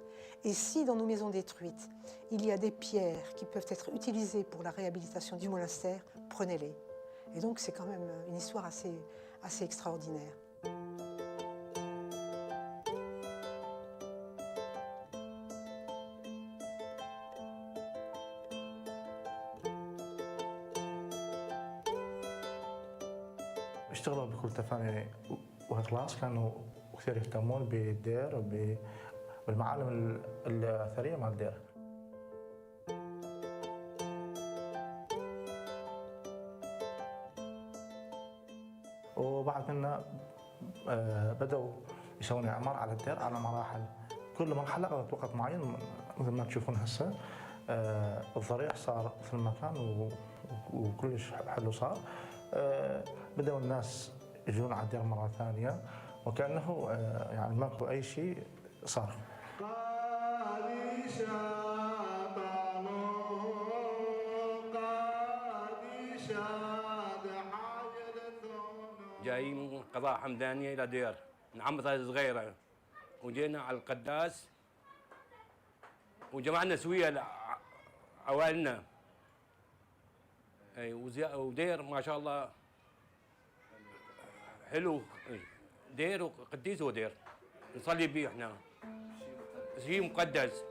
Et si dans nos maisons détruites, il y a des pierres qui peuvent être utilisées pour la réhabilitation du monastère, prenez-les. Et donc c'est quand même une histoire assez extraordinaire. اشتغلوا بكل تفاني وإخلاص، كانوا كثير يهتمون بالدير وبالمعالم الأثرية مع الدير. وبعد منا بدأوا يسوون إعمار على الدير على مراحل، كل مرحلة قضت وقت معين مثل ما تشوفون هسه. الضريح صار مثل ما كان وكلش حلو صار. بدأوا الناس يجون على الدير مرة ثانية وكأنه يعني ماكو أي شيء صار. جايين من قضاء حمدانية إلى دير نعمطها صغيرة، وجينا على القداس وجمعنا سوية عوائلنا. ودير ما شاء الله حلو، دير وقديس ودير نصلي به احنا، شيء مقدس.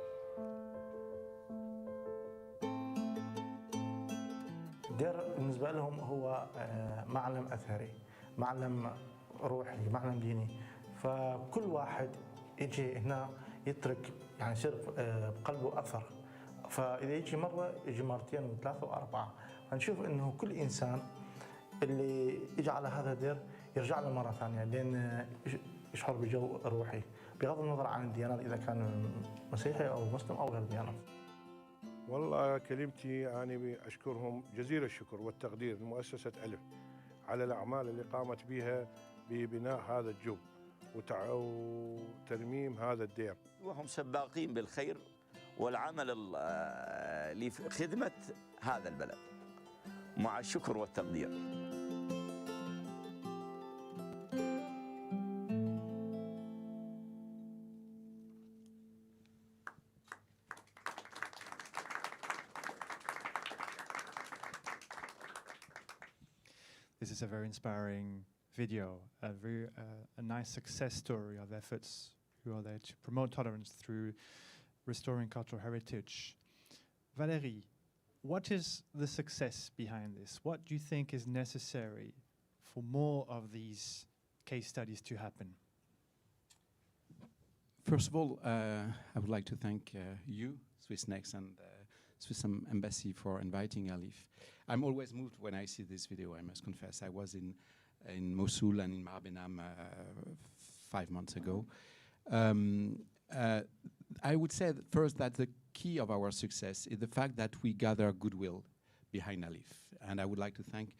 الدير بالنسبة لهم هو معلم أثري، معلم روحي، معلم ديني. فكل واحد يجي هنا يترك يعني يصير بقلبه أثر. فإذا يجي مرة يجي مرتين وثلاثة وأربعة. فنشوف إنه كل إنسان اللي يجي على هذا الدير يرجع له مرة ثانية لأن يشعر بجو روحي بغض النظر عن الديانات إذا كان مسيحي أو مسلم أو غير ديانات. والله كلمتي أنا أشكرهم جزيل الشكر والتقدير لمؤسسة ألف على الأعمال اللي قامت بها ببناء هذا الجب وترميم هذا الدير. وهم سباقين بالخير والعمل لخدمة هذا البلد مع الشكر والتقدير. This is a very inspiring video, a nice success story of efforts who are there to promote tolerance through restoring cultural heritage. Valérie, what is the success behind this? What do you think is necessary for more of these case studies to happen? First of all, I would like to thank you, Swissnex, and Swiss Embassy for inviting Alif. I'm always moved when I see this video, I must confess. I was in Mosul and in Mar Benam 5 months ago. I would say first that the key of our success is the fact that we gather goodwill behind Alif. And I would like to thank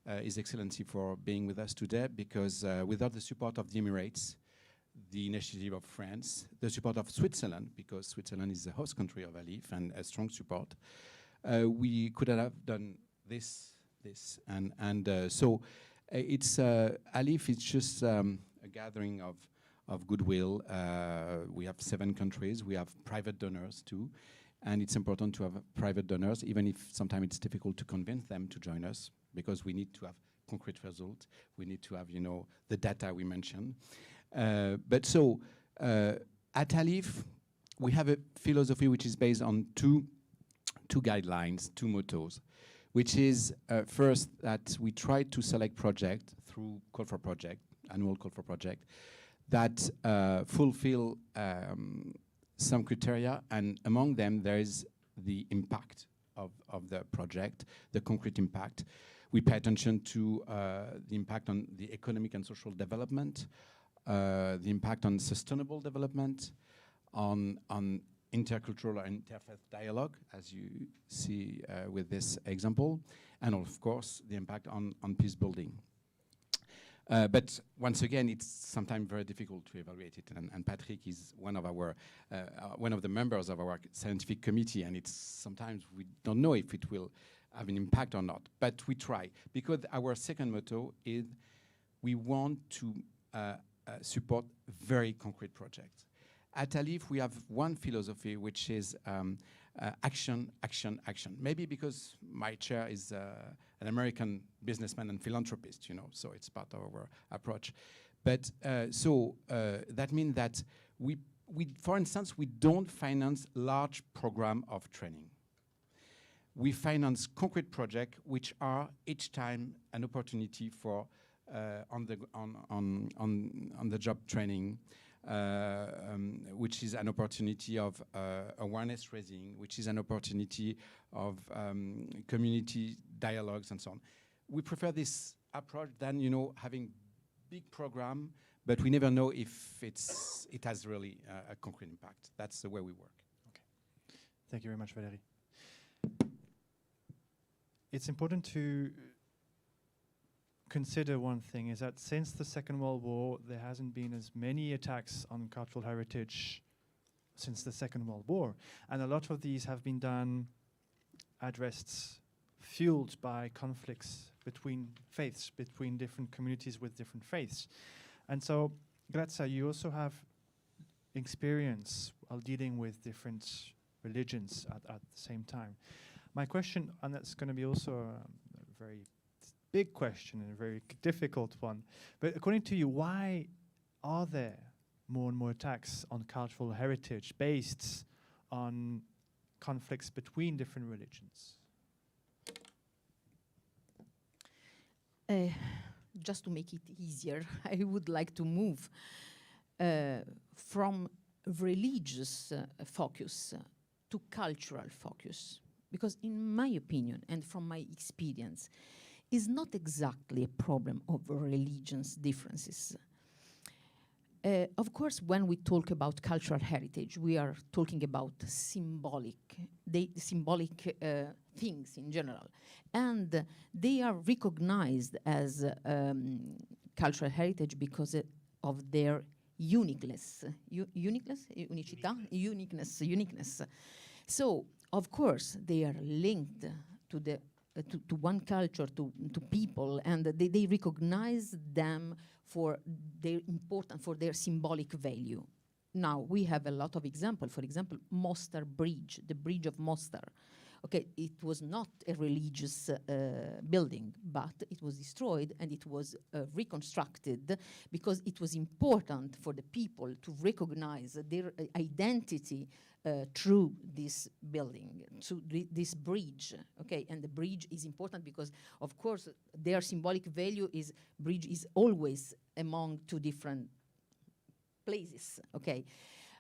His Excellency for being with us today, because without the support of the Emirates, the initiative of France, the support of Switzerland, because Switzerland is the host country of Alif and a strong support, we could have done this. So it's Alif is just a gathering of goodwill. We have 7 countries. We have private donors too, and it's important to have private donors, even if sometimes it's difficult to convince them to join us, because we need to have concrete results. We need to have, the data we mentioned. But at Alif, we have a philosophy which is based on two guidelines, 2 mottos, which is first that we try to select projects through call for project, annual call for project, that fulfill some criteria, and among them there is the impact of the project, the concrete impact. We pay attention to the impact on the economic and social development, the impact on sustainable development, on intercultural and interfaith dialogue, as you see with this example, and of course the impact on peace building. But once again, it's sometimes very difficult to evaluate it, and Patrick is one of the members of our scientific committee, and it's sometimes we don't know if it will have an impact or not, but we try, because our second motto is we want to support very concrete projects. At Alif, we have one philosophy, which is action, action, action. Maybe because my chair is an American businessman and philanthropist, so it's part of our approach. But that means that we, for instance, we don't finance large program of training. We finance concrete projects, which are each time an opportunity for on the job training, which is an opportunity of awareness raising, which is an opportunity of community dialogues and so on. We prefer this approach than having big program, but we never know if it has really a concrete impact. That's the way we work. Okay, thank you very much, Valérie. It's important to consider one thing, is that since the Second World War, there hasn't been as many attacks on cultural heritage since the Second World War. And a lot of these have been done, fueled by conflicts between faiths, between different communities with different faiths. And so, Grazia, you also have experience while dealing with different religions at the same time. My question, and that's going to be also a very big question and a very difficult one, but according to you, why are there more and more attacks on cultural heritage based on conflicts between different religions? Just to make it easier, I would like to move from religious focus to cultural focus. Because in my opinion, and from my experience, is not exactly a problem of religions differences. Of course, when we talk about cultural heritage, we are talking about symbolic things in general. And they are recognized as cultural heritage because of their uniqueness. Uniqueness. So, of course, they are linked to the to one culture, to people, and they recognize them for their importance, for their symbolic value. Now, we have a lot of examples. For example, Mostar Bridge, the Bridge of Mostar. Okay, it was not a religious building, but it was destroyed and it was reconstructed because it was important for the people to recognize their identity through this building, through this bridge. Okay, and the bridge is important because, of course, their symbolic value is bridge is always among two different places. Okay,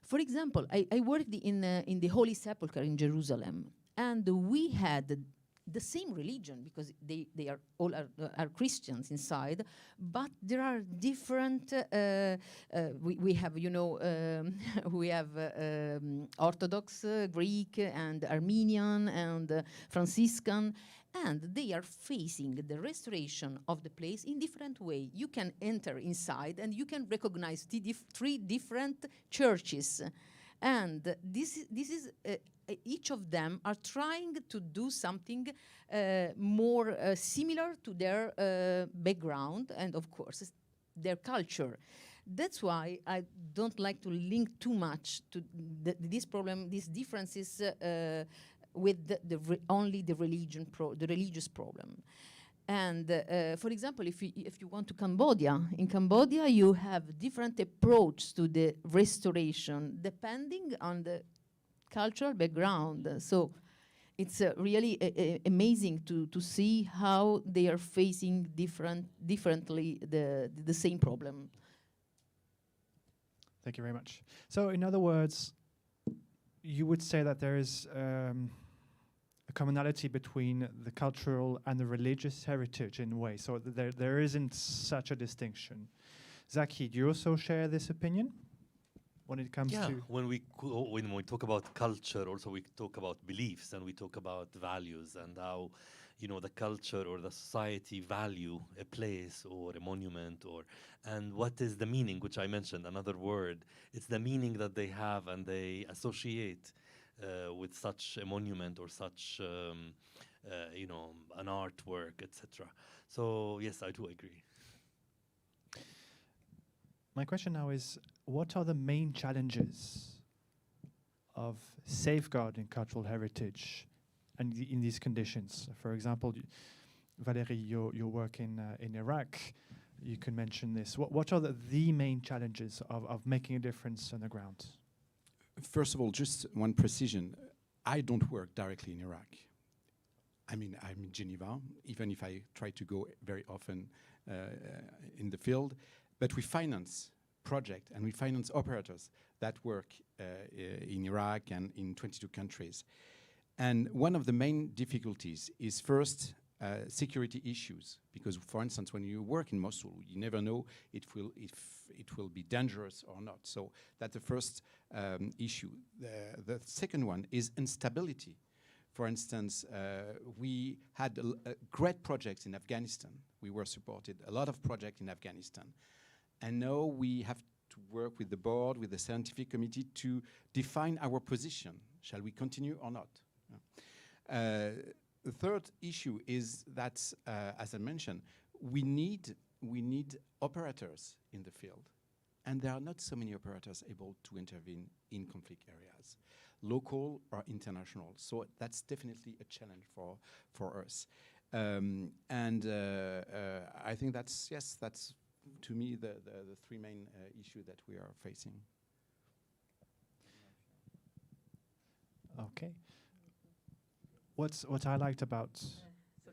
for example, I worked in the Holy Sepulchre in Jerusalem. And we had the same religion because they are all are Christians inside, but there are different. We have we have Orthodox, Greek, and Armenian, and Franciscan, and they are facing the restoration of the place in different way. You can enter inside and you can recognize three different churches, and this is. Each of them are trying to do something more similar to their background and, of course, their culture. That's why I don't like to link too much to this problem, these differences with only the religious problem. And for example, if you want to Cambodia, in Cambodia you have different approach to the restoration depending on the cultural background. So it's really amazing to see how they are facing differently the same problem. Thank you very much. So in other words, you would say that there is a commonality between the cultural and the religious heritage in a way. So there isn't such a distinction. Zaki, do you also share this opinion? When it comes to when we talk about culture, also we talk about beliefs and we talk about values and how the culture or the society value a place or a monument and what is the meaning, which I mentioned, another word. It's the meaning that they have and they associate with such a monument or such an artwork, etc. So yes, I do agree. My question now is, what are the main challenges of safeguarding cultural heritage and in these conditions? For example, Valérie, your work in Iraq, you can mention this. What are the main challenges of making a difference on the ground? First of all, just one precision. I don't work directly in Iraq. I mean, I'm in Geneva, even if I try to go very often in the field. But we finance projects and we finance operators that work in Iraq and in 22 countries. And one of the main difficulties is first security issues, because, for instance, when you work in Mosul, you never know if it will be dangerous or not. So that's the first issue. The second one is instability. For instance, we had great projects in Afghanistan. We were supported a lot of projects in Afghanistan. And now we have to work with the board, with the scientific committee to define our position. Shall we continue or not? The third issue is that, as I mentioned, we need operators in the field. And there are not so many operators able to intervene in conflict areas, local or international. So that's definitely a challenge for us. I think that's to me the three main issues that we are facing. Okay. What I liked about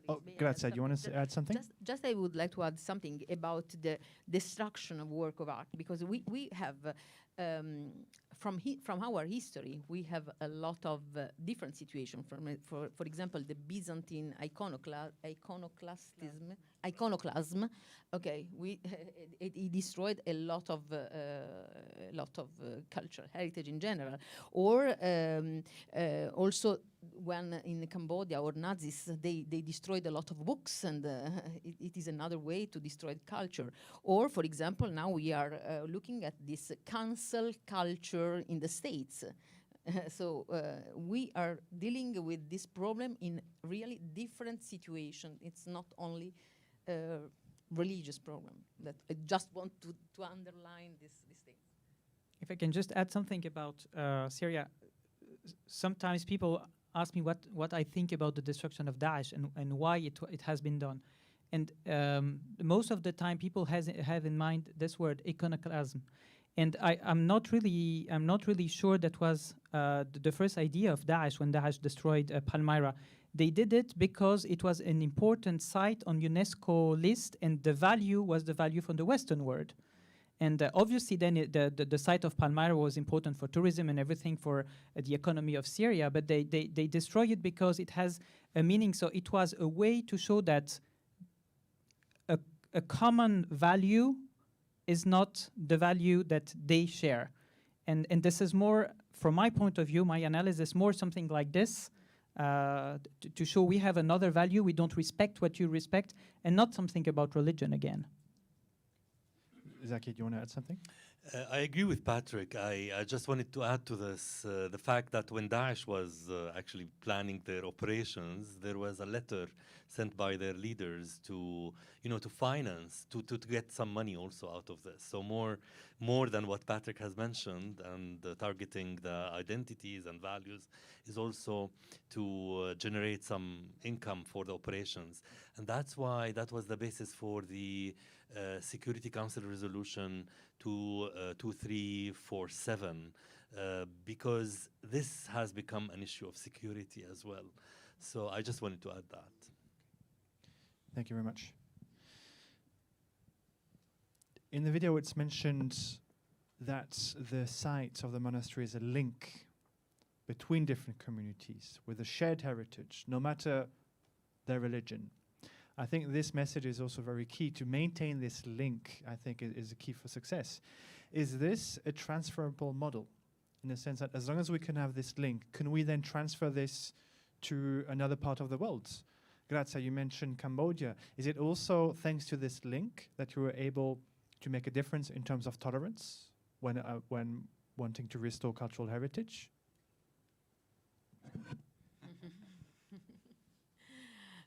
Oh, may I add Grazia, you want something? to add something? Just I would like to add something about the destruction of work of art, because we have from our history we have a lot of different situations. For example, the Byzantine iconoclasm. Okay, it destroyed a lot of cultural heritage in general, or also when in Cambodia or Nazis, they destroyed a lot of books, and it is another way to destroy culture. Or, for example, now we are looking at this cancel culture in the States. So we are dealing with this problem in really different situations. It's not only a religious problem. That I just want to underline this thing. If I can just add something about Syria, sometimes people ask me what I think about the destruction of Daesh and why it has been done. And most of the time people have in mind this word iconoclasm. And I'm not really sure that was the first idea of Daesh when Daesh destroyed Palmyra. They did it because it was an important site on UNESCO list, and the value was the value from the Western world. And obviously then the site of Palmyra was important for tourism and everything for the economy of Syria, but they destroyed it because it has a meaning. So it was a way to show that a common value is not the value that they share. And this is more, from my point of view, my analysis, more something like this, to show we have another value, we don't respect what you respect, and not something about religion again. Zaki, do you want to add something? I agree with Patrick. I just wanted to add to this the fact that when Daesh was actually planning their operations, there was a letter sent by their leaders to finance, to get some money also out of this. So more than what Patrick has mentioned, and targeting the identities and values is also to generate some income for the operations. And that's why that was the basis for the Security Council Resolution 2347, because this has become an issue of security as well. So I just wanted to add that. Thank you very much. In the video, it's mentioned that the site of the monastery is a link between different communities with a shared heritage, no matter their religion. I think this message is also very key to maintain this link. I think is a key for success. Is this a transferable model, in the sense that as long as we can have this link, can we then transfer this to another part of the world? Grazia, you mentioned Cambodia. Is it also thanks to this link that you were able to make a difference in terms of tolerance when wanting to restore cultural heritage?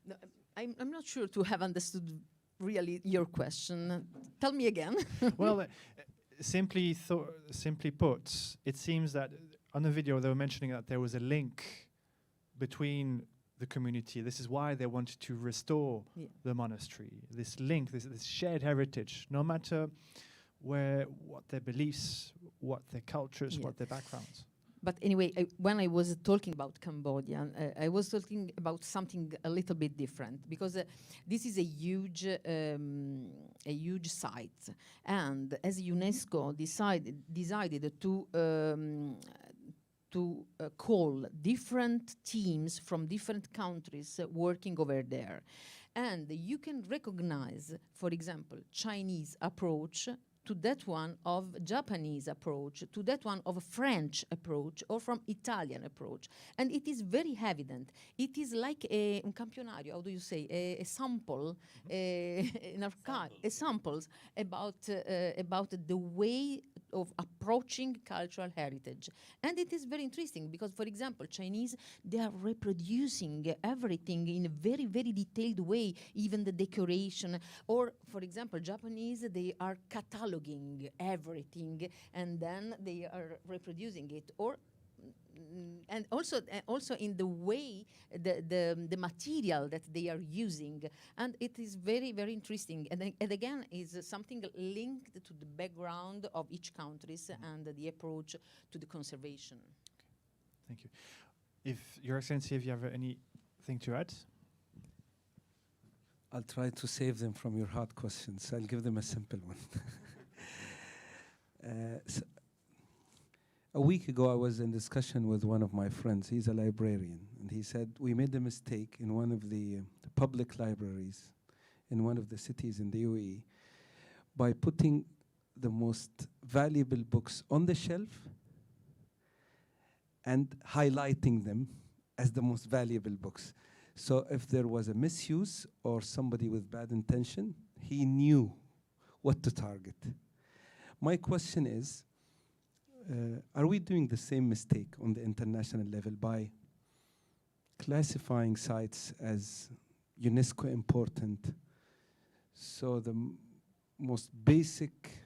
No, I'm not sure to have understood really your question. Tell me again. Well, simply put, it seems that on the video they were mentioning that there was a link between the community. This is why they wanted to restore the monastery. This link, this shared heritage, no matter what their beliefs, what their cultures, what their backgrounds. But anyway, when I was talking about Cambodia, I was talking about something a little bit different, because this is a huge site, and as UNESCO decided to call different teams from different countries working over there, and you can recognize, for example, Chinese approach to that one of Japanese approach, to that one of a French approach, or from Italian approach. And it is very evident. It is like a campionario, how do you say, a sample, samples about the way of approaching cultural heritage. And it is very interesting because, for example, Chinese, they are reproducing everything in a very, very detailed way, even the decoration. Or, for example, Japanese, they are cataloging everything and then they are reproducing it. Or and also in the way the material that they are using, and it is very, very interesting, and again is something linked to the background of each countries and the approach to the conservation. Okay. Thank you. If Your Excellency, if you have anything to add. I'll try to save them from your hard questions. I'll give them a simple one. A week ago, I was in discussion with one of my friends. He's a librarian, and he said we made a mistake in one of the public libraries in one of the cities in the UAE by putting the most valuable books on the shelf and highlighting them as the most valuable books. So if there was a misuse or somebody with bad intention, he knew what to target. My question is, are we doing the same mistake on the international level by classifying sites as UNESCO important? So the most basic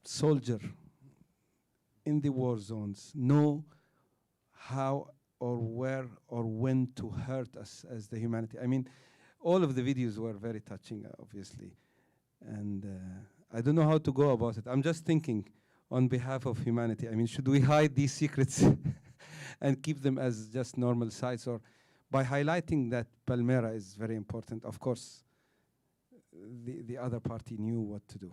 soldier in the war zones know how or where or when to hurt us as the humanity. I mean, all of the videos were very touching, obviously. And I don't know how to go about it. I'm just thinking on behalf of humanity. I mean, should we hide these secrets and keep them as just normal sites? Or by highlighting that Palmyra is very important, of course, the other party knew what to do.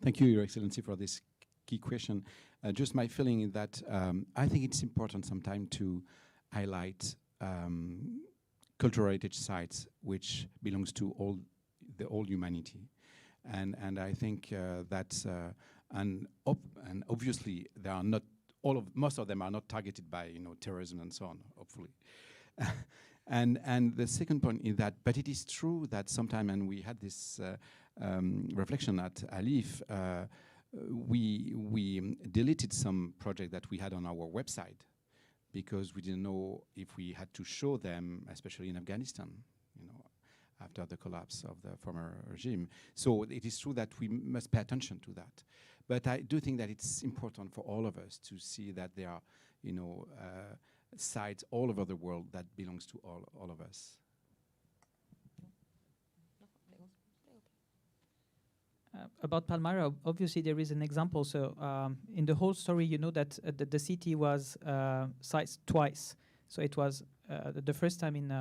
Thank you, Your Excellency, for this key question. Just my feeling is that I think it's important sometimes to highlight cultural heritage sites which belongs to all humanity, and I think that's and obviously they are not most of them are not targeted by terrorism and so on, hopefully. And the second point is that, but it is true that sometimes, and we had this reflection at Alif, we deleted some project that we had on our website because we didn't know if we had to show them, especially in Afghanistan, after the collapse of the former regime. So it is true that we must pay attention to that. But I do think that it's important for all of us to see that there are, sites all over the world that belongs to all of us. About Palmyra, obviously there is an example. So in the whole story, you know that the city was sized twice. So it was the first time in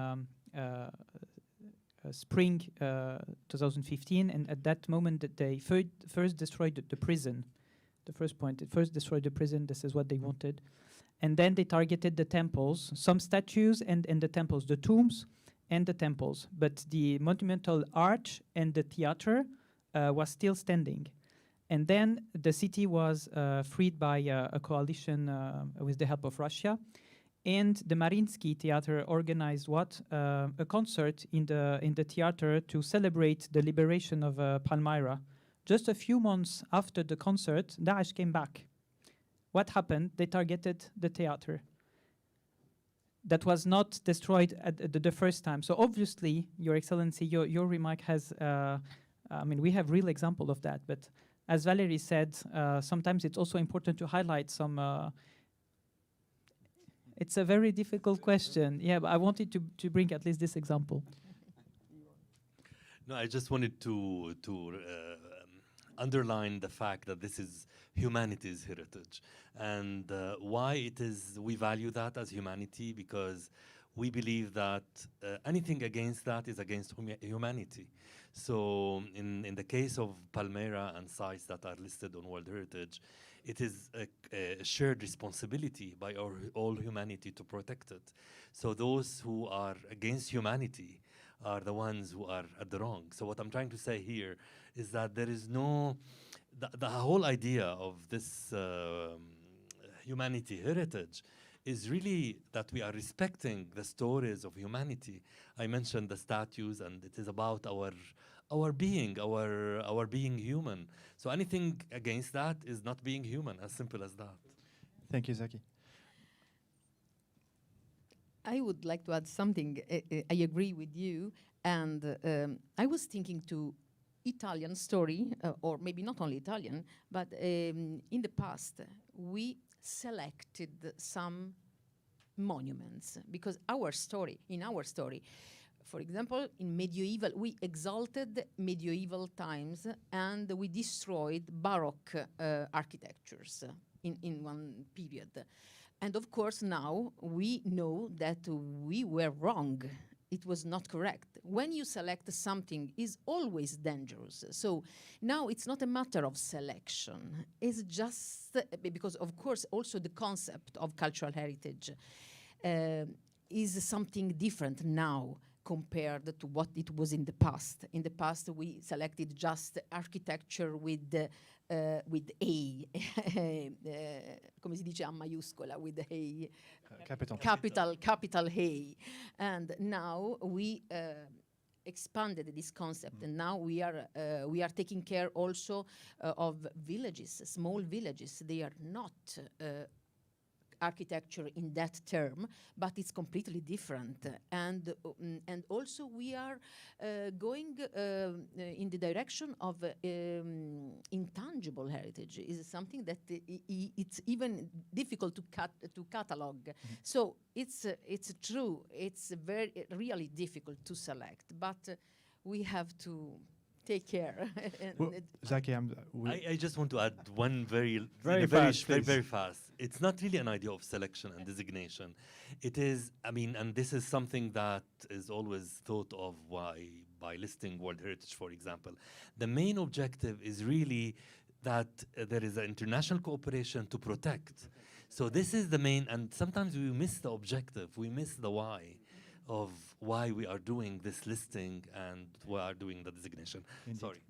spring 2015, and at that moment that they first destroyed the prison. The first point, it first destroyed the prison. This is what they wanted. And then they targeted the temples, some statues and the temples, the tombs and the temples. But the monumental arch and the theater was still standing. And then the city was freed by a coalition with the help of Russia. And the Mariinsky Theater organized a concert in the theater to celebrate the liberation of Palmyra. Just a few months after the concert, Daesh came back. What happened? They targeted the theater. That was not destroyed at the first time. So obviously, Your Excellency, your remark has, we have real example of that. But as Valerie said, sometimes it's also important to highlight some. It's a very difficult question. Yeah, but I wanted to bring at least this example. No, I just wanted to underline the fact that this is humanity's heritage, and why it is we value that as humanity, because we believe that anything against that is against humanity. So in the case of Palmyra and sites that are listed on World Heritage, it is a shared responsibility by all humanity to protect it. So those who are against humanity are the ones who are at the wrong. So what I'm trying to say here is that there is no, the whole idea of this humanity heritage is really that we are respecting the stories of humanity. I mentioned the statues, and it is about our being human. So anything against that is not being human, as simple as that. Thank you, Zaki. I would like to add something. I agree with you. And I was thinking to Italian story, or maybe not only Italian, but in the past, we selected some monuments because in our story, for example, in medieval, we exalted medieval times and we destroyed Baroque architectures in one period. And of course, now we know that we were wrong. It was not correct. When you select something, is always dangerous. So now it's not a matter of selection. It's just because, of course, also the concept of cultural heritage is something different now compared to what it was in the past. In the past, we selected just architecture with A, come si dice a maiuscola, with A, capital A. And now we expanded this concept, and now we are taking care also of villages, small villages. They are not architecture in that term, but it's completely different. And also we are going in the direction of intangible heritage. Is something that it's even difficult to catalog. So it's true. It's really difficult to select, but we have to take care. Well, Zaki, I just want to add one very fast. It's not really an idea of selection and designation. It is, I mean, and this is something that is always thought of by listing World Heritage, for example. The main objective is really that there is an international cooperation to protect. So this is the main, and sometimes we miss the objective, we miss the why of why we are doing this listing and we are doing the designation. Indeed. Sorry.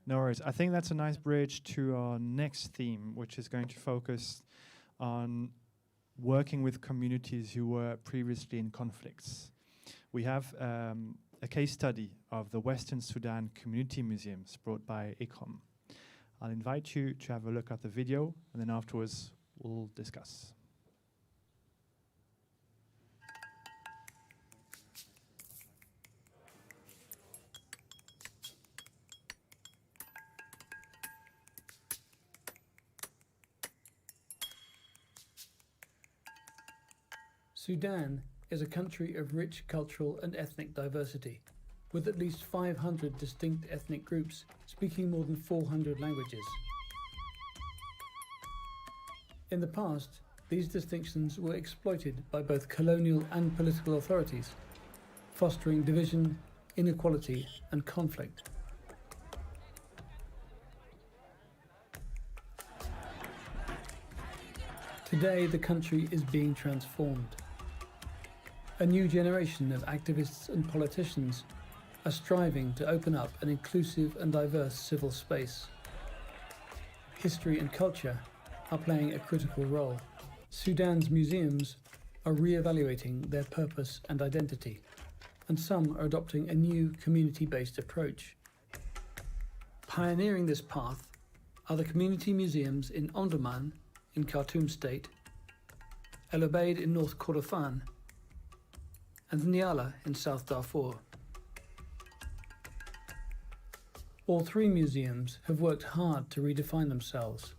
No worries. I think that's a nice bridge to our next theme, which is going to focus on working with communities who were previously in conflicts. We have a case study of the Western Sudan Community Museums brought by ICOM. I'll invite you to have a look at the video, and then afterwards we'll discuss. Sudan is a country of rich cultural and ethnic diversity, with at least 500 distinct ethnic groups speaking more than 400 languages. In the past, these distinctions were exploited by both colonial and political authorities, fostering division, inequality, and conflict. Today, the country is being transformed. A new generation of activists and politicians are striving to open up an inclusive and diverse civil space. History and culture are playing a critical role. Sudan's museums are re-evaluating their purpose and identity, and some are adopting a new community-based approach. Pioneering this path are the community museums in Omdurman in Khartoum State, El Obeid in North Kordofan, and Nyala in South Darfur. All three museums have worked hard to redefine themselves,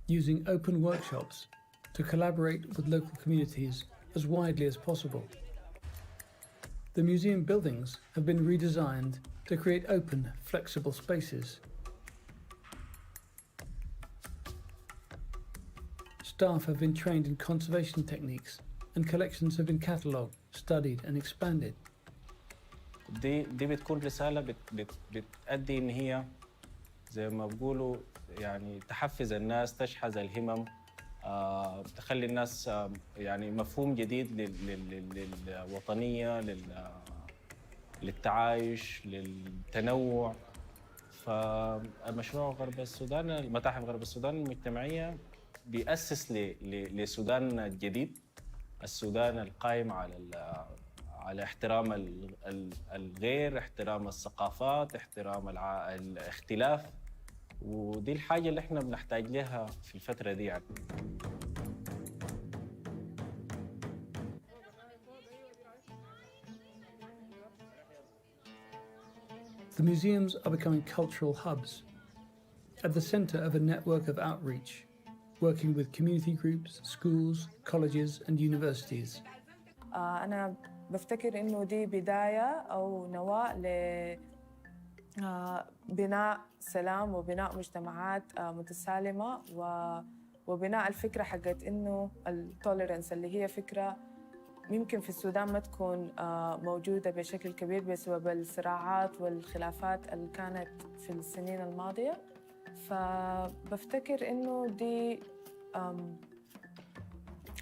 using open workshops to collaborate with local communities as widely as possible. The museum buildings have been redesigned to create open, flexible spaces. Staff have been trained in conservation techniques, and collections have been catalogued, studied and expanded. دي بتكون رسالة بتأدي إن هي زي ما بقولوا يعني تحفز الناس، تشحذ الهمم، تخلي الناس يعني مفهوم جديد للوطنية، للتعايش، للتنوع. فالمشروع غرب السودان، المتاحف غرب السودان المجتمعية بيأسس لسودان الجديد، السودان القائم على احترام الغير، احترام الثقافات، احترام الاختلاف، ودي الحاجة اللي احنا بنحتاج لها في الفترة دي يعني. The museums are becoming cultural hubs, at the center of a network of outreach, working with community groups, schools, colleges and universities. أنا بفتكر إنه دي بداية أو نواة لبناء سلام وبناء مجتمعات متسالمة وبناء الفكرة حقت إنه التوليرنس اللي هي فكرة يمكن في السودان ما تكون موجودة بشكل كبير بسبب الصراعات والخلافات اللي كانت في السنين الماضية. فبفتكر إنه دي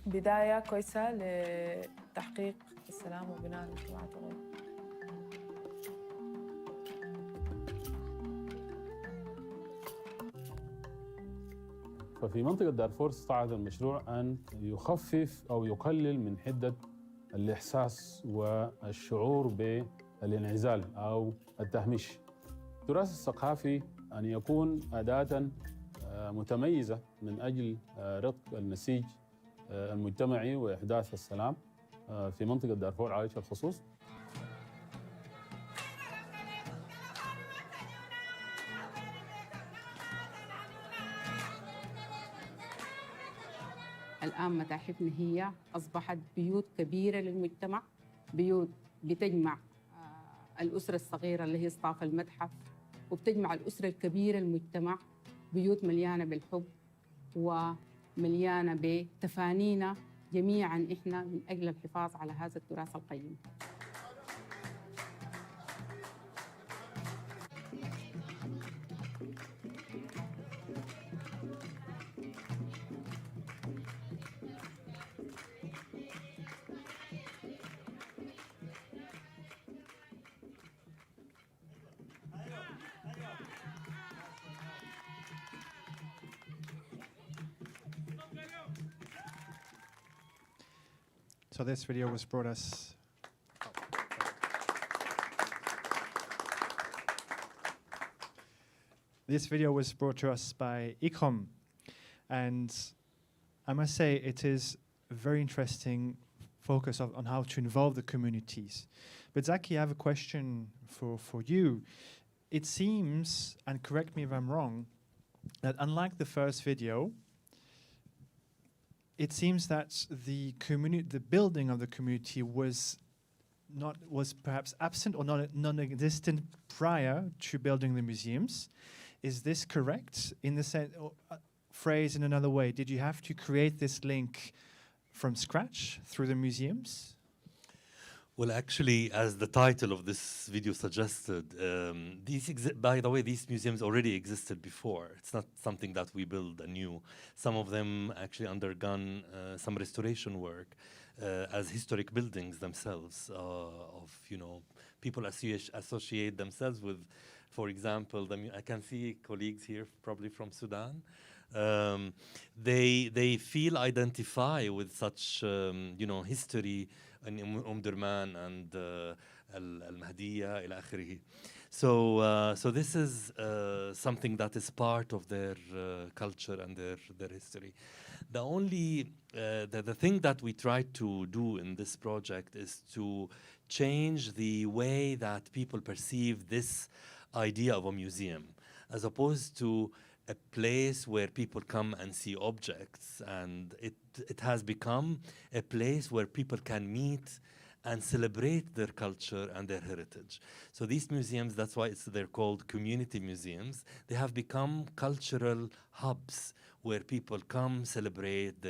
بداية كويسة لتحقيق السلام وبناء المجتمعات وغيره. ففي منطقة دارفور استطاع هذا المشروع أن يخفف أو يقلل من حدة الإحساس والشعور بالانعزال أو التهميش. التراث الثقافي أن يكون أداة متميزة من أجل ربط النسيج المجتمعي وإحداث السلام في منطقة دارفور على وجه الخصوص. الآن متاحفنا هي أصبحت بيوت كبيرة للمجتمع، بيوت بتجمع الأسرة الصغيرة اللي هي صاف المتحف، وبتجمع الأسرة الكبيرة المجتمع، بيوت مليانة بالحب ومليانة بتفانينا جميعاً إحنا من أجل الحفاظ على هذا التراث القيم. So this video was brought us. This video was brought to us by Ikram, and I must say it is a very interesting focus on how to involve the communities. But Zaki, I have a question for you. It seems, and correct me if I'm wrong, that unlike the first video, it seems that the building of the community was perhaps absent or non-existent prior to building the museums. Is this correct? In the sense, phrase in another way, did you have to create this link from scratch through the museums? Well, actually, as the title of this video suggested, by the way, these museums already existed before. It's not something that we build anew. Some of them actually undergone some restoration work as historic buildings themselves. People associate themselves with, for example, I can see colleagues here, probably from Sudan. They feel identify with such history in Durman and Al-Mahdiya ila akhirih. So this is something that is part of their culture and their history. The only the thing that we try to do in this project is to change the way that people perceive this idea of a museum, as opposed to a place where people come and see objects, and it has become a place where people can meet and celebrate their culture and their heritage. So these museums, that's why they're called community museums. They have become cultural hubs where people come celebrate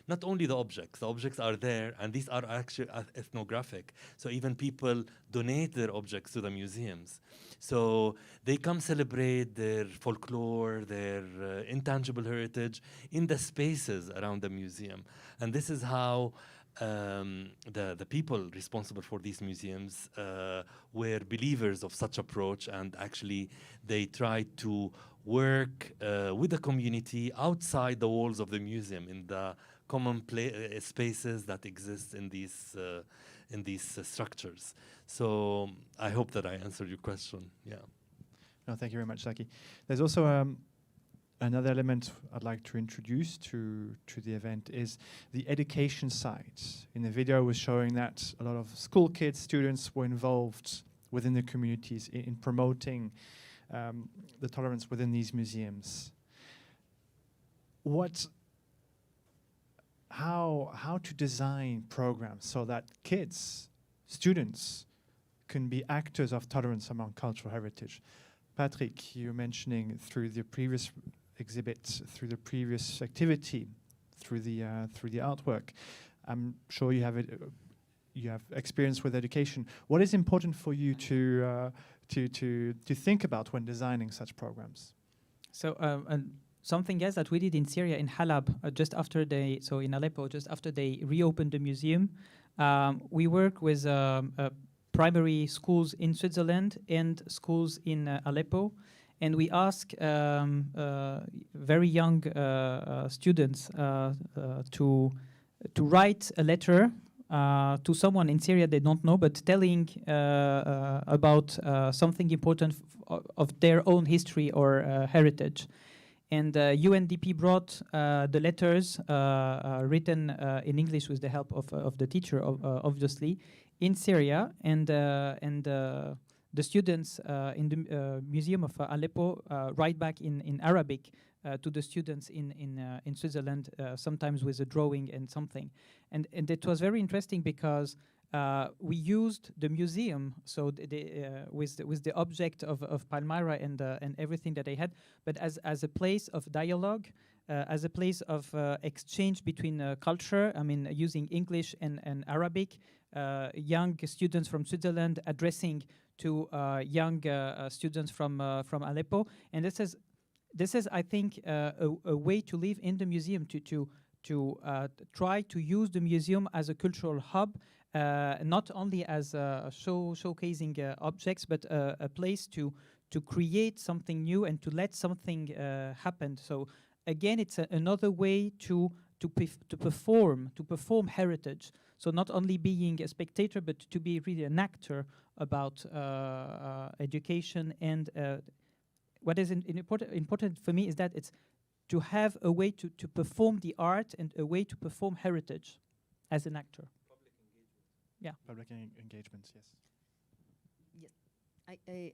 not only the objects are there, and these are actually ethnographic. So even people donate their objects to the museums. So they come celebrate their folklore, their intangible heritage in the spaces around the museum. And this is how the people responsible for these museums were believers of such approach, and actually they tried to work with the community outside the walls of the museum in the common spaces that exist in these structures. So I hope that I answered your question. Yeah. No, thank you very much, Zaki. There's also another element I'd like to introduce to the event is the education side. In the video, I was showing that a lot of school kids, students were involved within the communities in promoting the tolerance within these museums. How to design programs so that kids, students, can be actors of tolerance among cultural heritage? Patrick, you're mentioning through the previous exhibit, through the previous activity, through the artwork. I'm sure you have it. You have experience with education. What is important for you to think about when designing such programs? So and something else that we did in Syria, in Halab, in Aleppo, just after they reopened the museum, we work with primary schools in Switzerland and schools in Aleppo, and we ask very young students to write a letter to someone in Syria they don't know, but telling about something important of their own history or heritage. And UNDP brought the letters written in English with the help of the teacher, obviously, in Syria, and the students in the Museum of Aleppo write back in Arabic to the students in Switzerland, sometimes with a drawing and something. And it was very interesting because we used the museum, so with the object of Palmyra and everything that they had, but as a place of dialogue, as a place of exchange between culture. I mean, using English and Arabic, young students from Switzerland addressing to young students from Aleppo, and this is, I think, a way to live in the museum, to try to use the museum as a cultural hub, not only as showcasing objects, but a place to create something new and to let something happen. So again, it's another way to perform heritage. So not only being a spectator, but to be really an actor about education. And what is important for me is that it's to have a way to perform the art and a way to perform heritage as an actor. Public engagements, yes. Yes,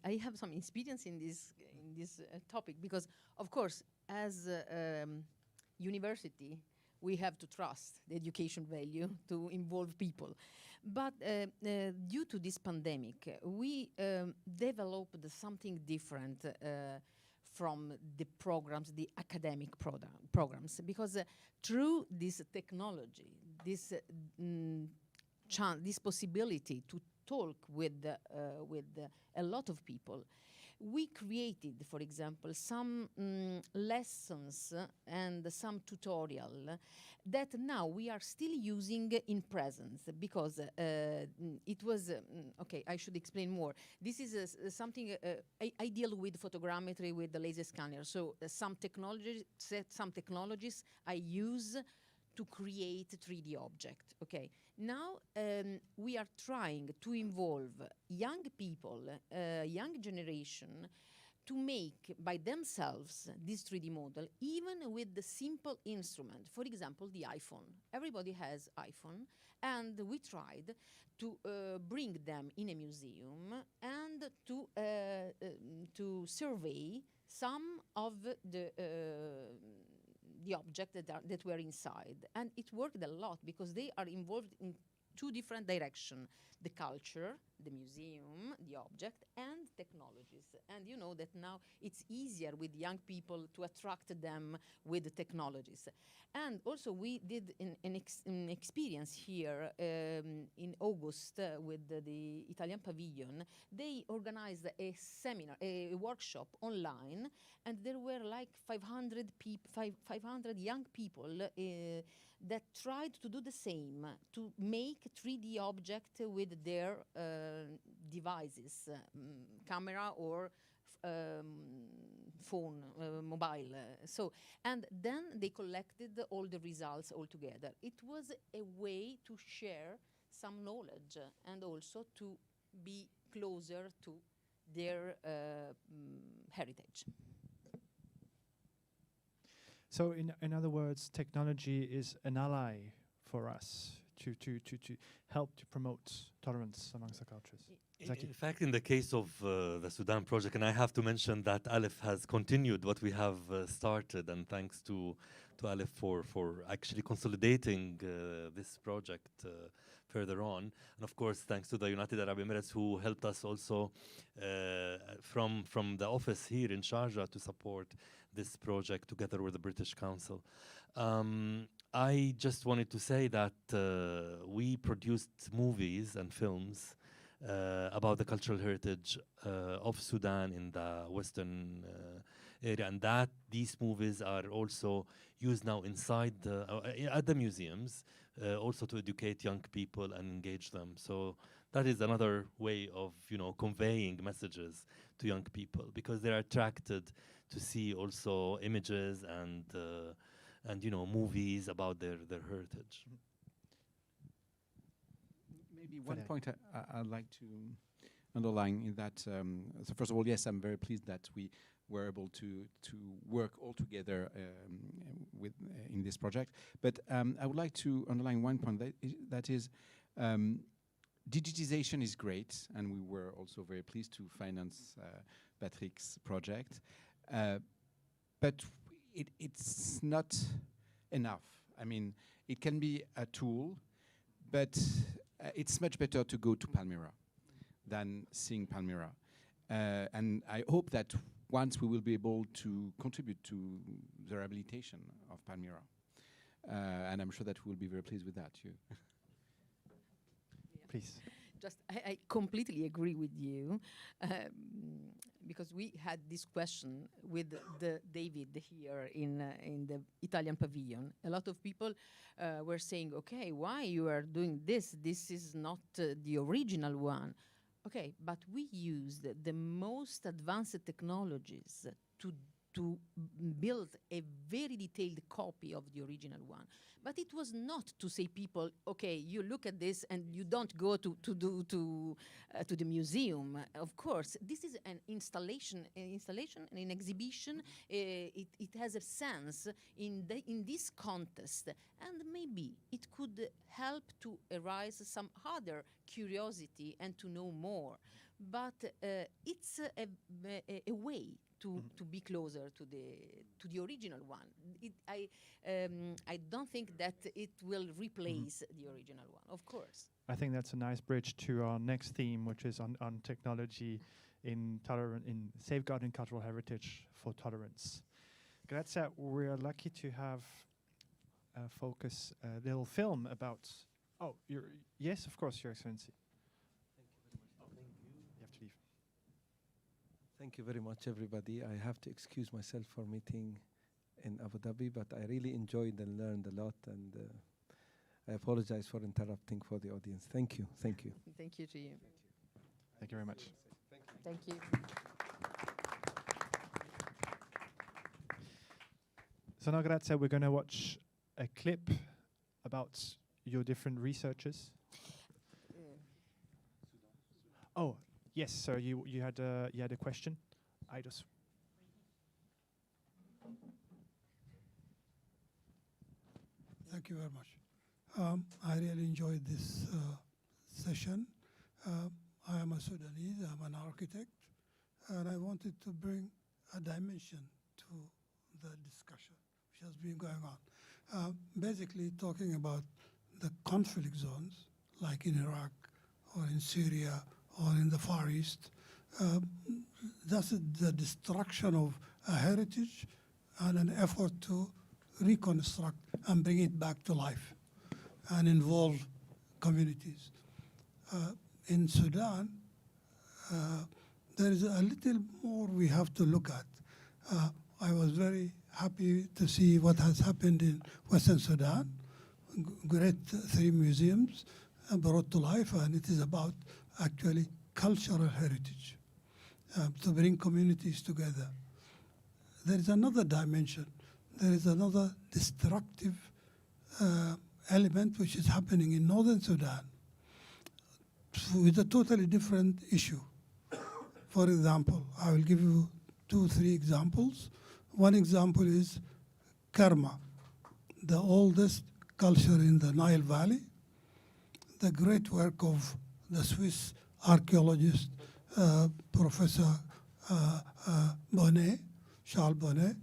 I have some experience in this topic because, of course, as university, we have to trust the education value to involve people. But due to this pandemic, we developed something different from the programs, the academic programs, because through this technology, this this possibility to talk with a lot of people, we created, for example, some lessons and some tutorial that now we are still using in presence because it was okay. I should explain more. This is something I deal with photogrammetry with the laser scanner. So some technologies I use to create 3D object. Okay. Now we are trying to involve young people, young generation, to make by themselves this 3D model, even with the simple instrument. For example, the iPhone. Everybody has iPhone, and we tried to bring them in a museum and to survey some of the objects that were inside. And it worked a lot because they are involved in two different directions: the culture, the museum, the object, and technologies. And you know that now it's easier with young people to attract them with the technologies. And also we did an experience here in August with the Italian Pavilion. They organized a seminar, a workshop online, and there were like 500 young people that tried to do the same, to make 3D object with their devices, camera or phone, mobile. So, and then they collected all the results all together. It was a way to share some knowledge and also to be closer to their heritage. So in other words, technology is an ally for us to help to promote tolerance amongst the cultures. In fact, in the case of the Sudan project, and I have to mention that Aleph has continued what we have started, and thanks to Aleph for actually consolidating this project further on. And of course, thanks to the United Arab Emirates, who helped us also from the office here in Sharjah to support this project together with the British Council. I just wanted to say that we produced movies and films about the cultural heritage of Sudan in the Western area, and that these movies are also used now inside at the museums, also to educate young people and engage them. So that is another way of conveying messages to young people, because they're attracted to see also images and movies about their heritage. Maybe one point I'd like to underline is that, so first of all, yes, I'm very pleased that we were able to work all together in this project. But I would like to underline one point, that is digitization is great, and we were also very pleased to finance Patrick's project. But it's not enough. I mean, it can be a tool, but it's much better to go to Palmyra than seeing Palmyra. And I hope that once we will be able to contribute to the rehabilitation of Palmyra. And I'm sure that we'll be very pleased with that too. Please. Just, I completely agree with you, because we had this question with David here in the Italian pavilion. A lot of people were saying, okay, why you are doing this? This is not the original one. Okay, but we used the most advanced technologies to build a very detailed copy of the original one. But it was not to say people, okay, you look at this and you don't go to the museum. Of course, this is an installation and an exhibition. It has a sense in this context, and maybe it could help to arise some other curiosity and to know more. But it's a way to be closer to the original one. I don't think that it will replace the original one, of course. I think that's a nice bridge to our next theme, which is on technology in safeguarding cultural heritage for tolerance. Grazia, we're lucky to have focus a little film about. Oh, yes, of course, Your Excellency. Thank you very much, everybody. I have to excuse myself for meeting in Abu Dhabi, but I really enjoyed and learned a lot, and I apologize for interrupting for the audience. Thank you. Thank you. Thank you to you. Thank you very much. Thank you. So now, Grazia, we're going to watch a clip about your different researches. Oh. Yes, sir. You had a question. I just. Thank you very much. I really enjoyed this session. I am a Sudanese. I'm an architect, and I wanted to bring a dimension to the discussion which has been going on. Basically, talking about the conflict zones, like in Iraq or in Syria, or in the Far East. That's the destruction of a heritage and an effort to reconstruct and bring it back to life and involve communities. In Sudan, there is a little more we have to look at. I was very happy to see what has happened in Western Sudan. Great 3 museums brought to life, and it is about actually cultural heritage, to bring communities together. There is another dimension. There is another destructive element which is happening in northern Sudan with a totally different issue. For example, I will give you 2, 3 examples. One example is Kerma, the oldest culture in the Nile Valley. The great work of the Swiss archaeologist, Professor Bonnet, Charles Bonnet,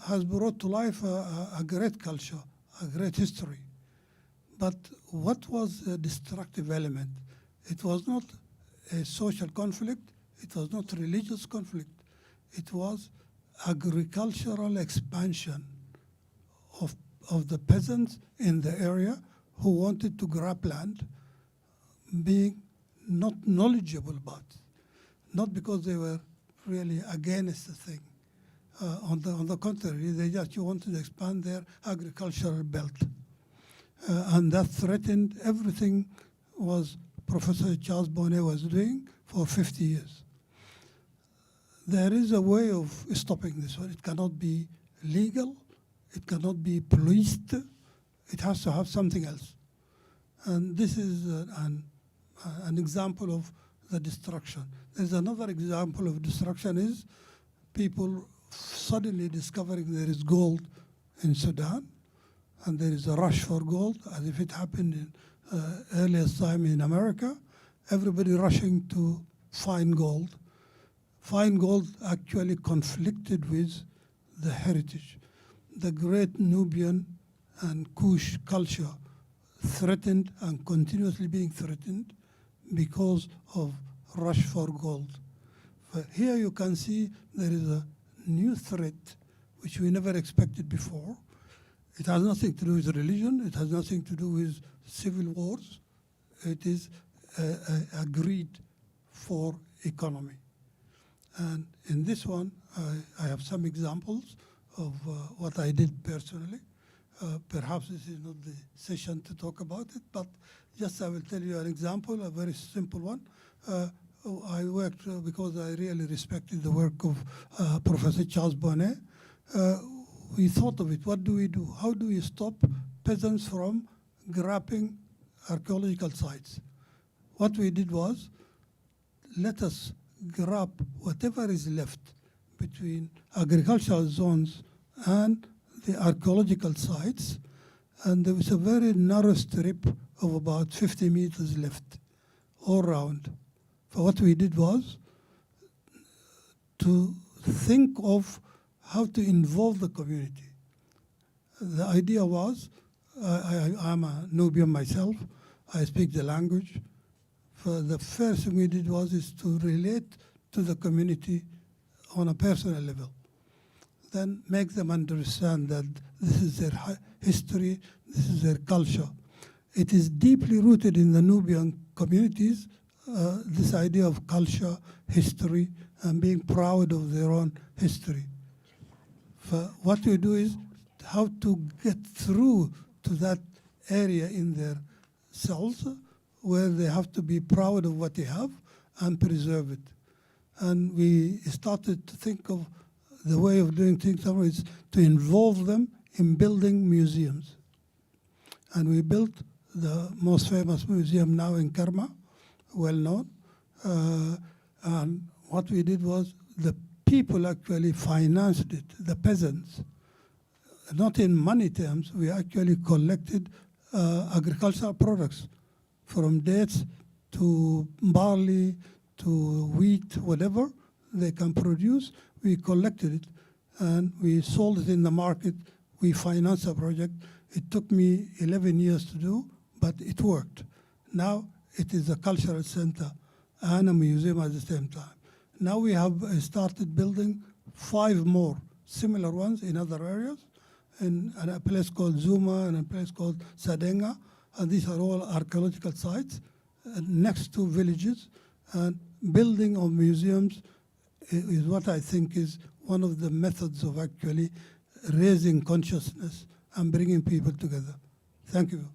has brought to life a great culture, a great history. But what was the destructive element? It was not a social conflict. It was not religious conflict. It was agricultural expansion of the peasants in the area who wanted to grab land, being not knowledgeable about it. Not because they were really against the thing. On the contrary, they just wanted to expand their agricultural belt. And that threatened everything was Professor Charles Bonnet was doing for 50 years. There is a way of stopping this one. It cannot be legal. It cannot be policed. It has to have something else. And this is an example of the destruction. There's another example of destruction is people suddenly discovering there is gold in Sudan, and there is a rush for gold, as if it happened in earliest time in America. Everybody rushing to find gold. Find gold actually conflicted with the heritage. The great Nubian and Kush culture threatened and continuously being threatened because of rush for gold. But here you can see there is a new threat which we never expected before. It has nothing to do with religion. It has nothing to do with civil wars. It is a greed for economy. And in this one, I have some examples of what I did personally. Perhaps this is not the session to talk about it, but just I will tell you an example, a very simple one. I worked because I really respected the work of Professor Charles Bonnet. We thought of it. What do we do? How do we stop peasants from grabbing archaeological sites? What we did was, let us grab whatever is left between agricultural zones and the archaeological sites, and there was a very narrow strip of about 50 meters left all around. So what we did was to think of how to involve the community. The idea was, I'm a Nubian myself, I speak the language. So the first thing we did was to relate to the community on a personal level. Then make them understand that this is their history, this is their culture. It is deeply rooted in the Nubian communities, this idea of culture, history, and being proud of their own history. What we do is how to get through to that area in their cells where they have to be proud of what they have and preserve it. And we started to think of the way of doing things is to involve them in building museums. And we built the most famous museum now in Kerma, well known. And what we did was the people actually financed it, the peasants. Not in money terms, we actually collected agricultural products from dates to barley to wheat, whatever they can produce. We collected it and we sold it in the market. We financed a project. It took me 11 years to do, but it worked. Now it is a cultural center and a museum at the same time. Now we have started building 5 more similar ones in other areas, in a place called Zuma and a place called Sadenga. And these are all archaeological sites next to villages. And building of museums is what I think is one of the methods of actually raising consciousness and bringing people together. Thank you.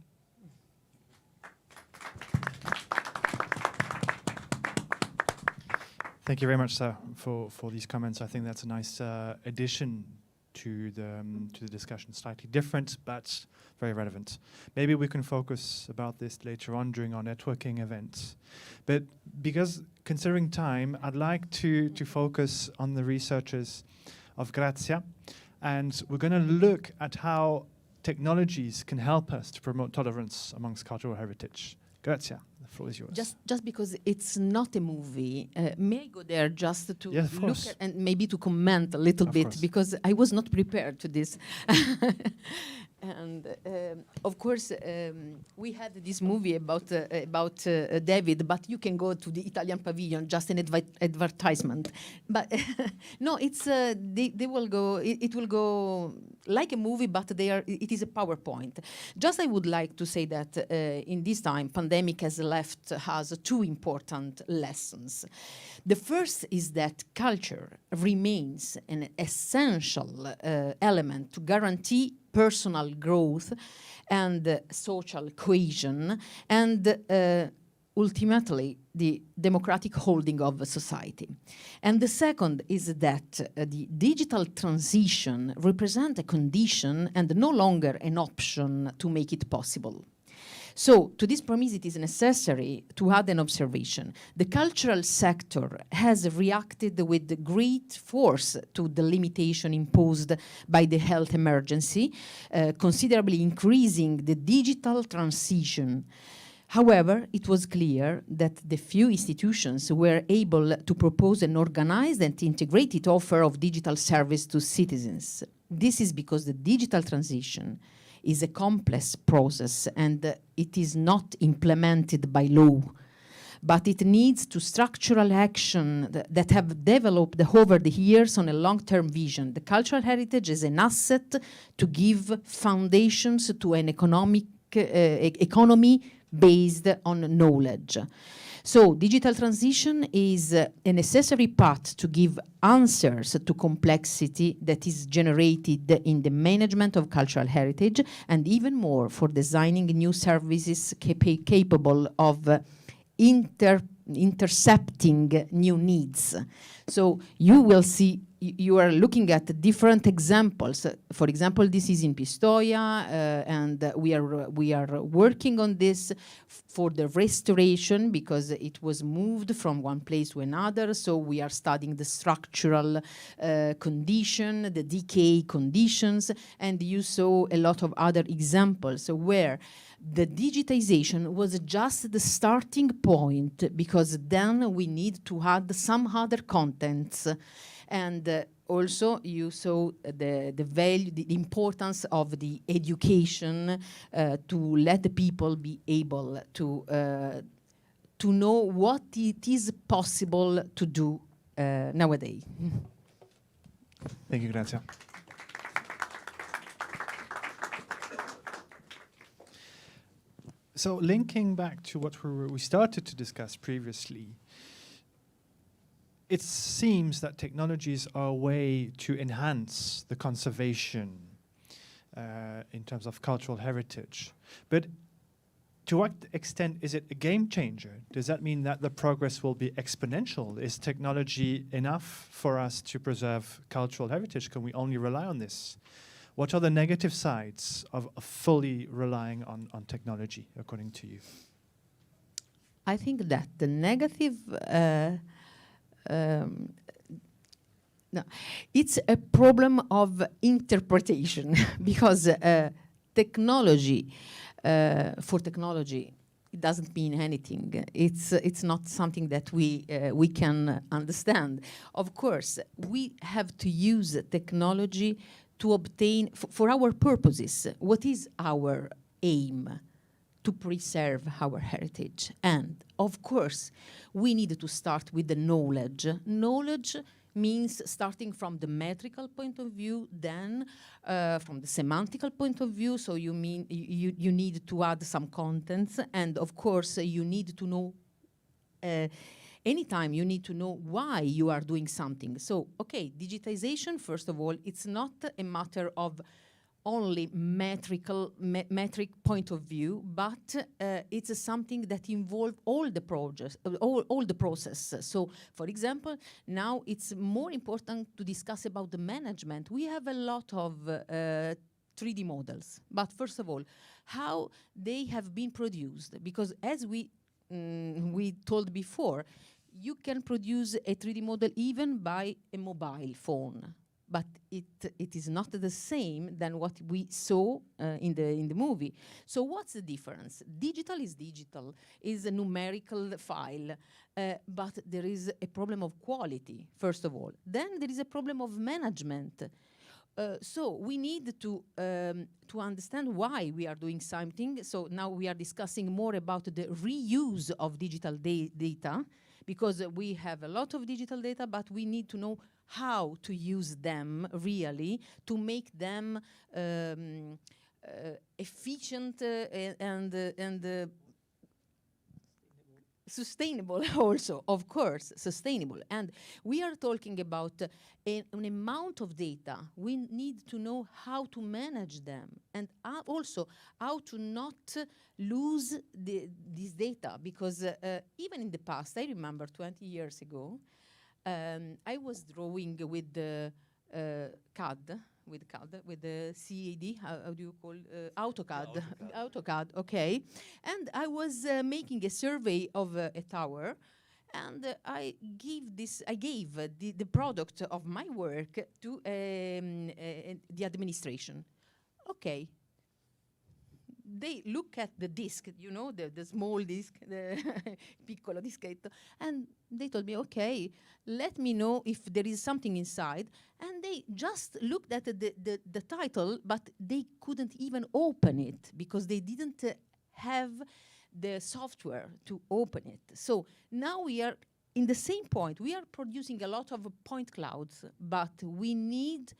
Thank you very much, sir, for these comments. I think that's a nice addition to the discussion. Slightly different, but very relevant. Maybe we can focus about this later on during our networking event. But because considering time, I'd like to focus on the researchers of Grazia, and we're going to look at how technologies can help us to promote tolerance amongst cultural heritage. Grazia, the floor is yours. Just because it's not a movie, may I go there just to Yes, of look course. at and maybe to comment a little Of bit course. because I was not prepared to this. And of course, we had this movie about David, but you can go to the Italian pavilion, just an advertisement. But no, it's they will go. It will go like a movie, but it is a PowerPoint. Just I would like to say that in this time, pandemic has left us two important lessons. The first is that culture remains an essential element to guarantee personal growth and social cohesion, and ultimately the democratic holding of a society. And the second is that the digital transition represents a condition and no longer an option to make it possible. So, to this premise, it is necessary to add an observation. The cultural sector has reacted with great force to the limitation imposed by the health emergency, considerably increasing the digital transition. However, it was clear that the few institutions were able to propose an organized and integrated offer of digital service to citizens. This is because the digital transition is a complex process and it is not implemented by law, but it needs to structural action that have developed over the years on a long-term vision. The cultural heritage is an asset to give foundations to an economy based on knowledge. So digital transition is a necessary path to give answers to complexity that is generated in the management of cultural heritage, and even more for designing new services capable of intercepting new needs. So you will see, you are looking at different examples. For example, this is in Pistoia, and we are working on this for the restoration because it was moved from one place to another. So we are studying the structural condition, the decay conditions, and you saw a lot of other examples where the digitization was just the starting point, because then we need to add some other contents. And also you saw the value, the importance of the education to let the people be able to know what it is possible to do nowadays. Thank you, Grazia. So linking back to what we started to discuss previously, it seems that technologies are a way to enhance the conservation in terms of cultural heritage. But to what extent is it a game changer? Does that mean that the progress will be exponential? Is technology enough for us to preserve cultural heritage? Can we only rely on this? What are the negative sides of fully relying on technology, according to you? I think that the negative, no, it's a problem of interpretation because technology, for technology, it doesn't mean anything. It's not something that we can understand. Of course, we have to use technology to obtain, for our purposes. What is our aim? To preserve our heritage. And of course, we need to start with the knowledge. Knowledge means starting from the metrical point of view, then from the semantical point of view. So you mean you need to add some contents, and of course you need to know. Anytime you need to know why you are doing something. So, okay, digitization, first of all, it's not a matter of only metric point of view, but it's something that involves all the projects, all the process. So, for example, now it's more important to discuss about the management. We have a lot of 3D models, but first of all, how they have been produced, because as we told before, you can produce a 3D model even by a mobile phone, but it is not the same than what we saw in the movie. So what's the difference? Digital is a numerical file, but there is a problem of quality, first of all. Then there is a problem of management. So we need to understand why we are doing something. So now we are discussing more about the reuse of digital data, because we have a lot of digital data, but we need to know how to use them really to make them efficient and sustainable also, of course, sustainable. And we are talking about an amount of data. We need to know how to manage them, and also how to not lose this data, because even in the past, I remember 20 years ago, I was drawing with the CAD, with the CAD, how do you call AutoCAD? AutoCAD, okay. And I was making a survey of a tower, and I gave the product of my work to the administration. Okay. They look at the disk, you know, the small disk, the piccolo dischetto, and they told me, okay, let me know if there is something inside. And they just looked at the title, but they couldn't even open it because they didn't have the software to open it. So now we are in the same point. We are producing a lot of point clouds, but we need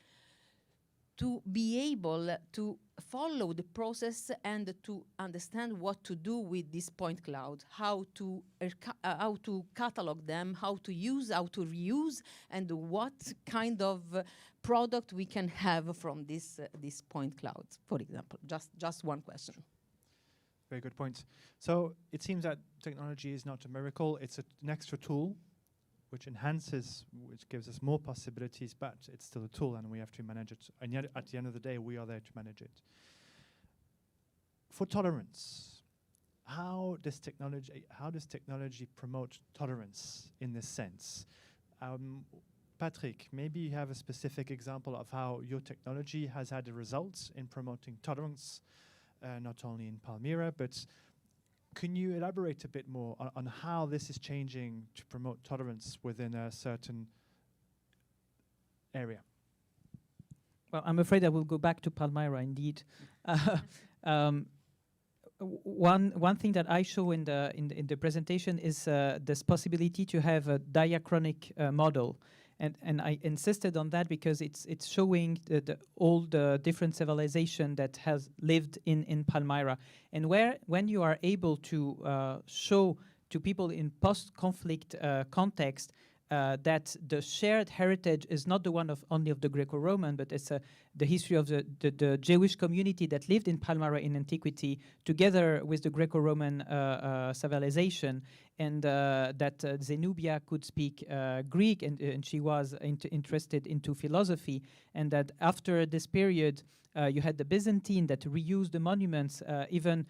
to be able to follow the process and to understand what to do with this point cloud, how to catalog them, how to use, how to reuse, and what kind of product we can have from this point clouds, for example. Just one question. Very good point. So it seems that technology is not a miracle, it's an extra tool which enhances, which gives us more possibilities, but it's still a tool and we have to manage it. And yet, at the end of the day, we are there to manage it. For tolerance, how does technology promote tolerance in this sense? Patrick, maybe you have a specific example of how your technology has had a result in promoting tolerance, not only in Palmyra, but can you elaborate a bit more on how this is changing to promote tolerance within a certain area? Well, I'm afraid I will go back to Palmyra indeed. One thing that I show in the presentation is this possibility to have a diachronic model. And I insisted on that because it's showing all the different civilization that has lived in Palmyra. And when you are able to show to people in post-conflict context that the shared heritage is not the one of only of the Greco-Roman, but it's the history of the Jewish community that lived in Palmyra in antiquity, together with the Greco-Roman civilization, and that Zenobia could speak Greek, and she was interested into philosophy, and that after this period, you had the Byzantine that reused the monuments, even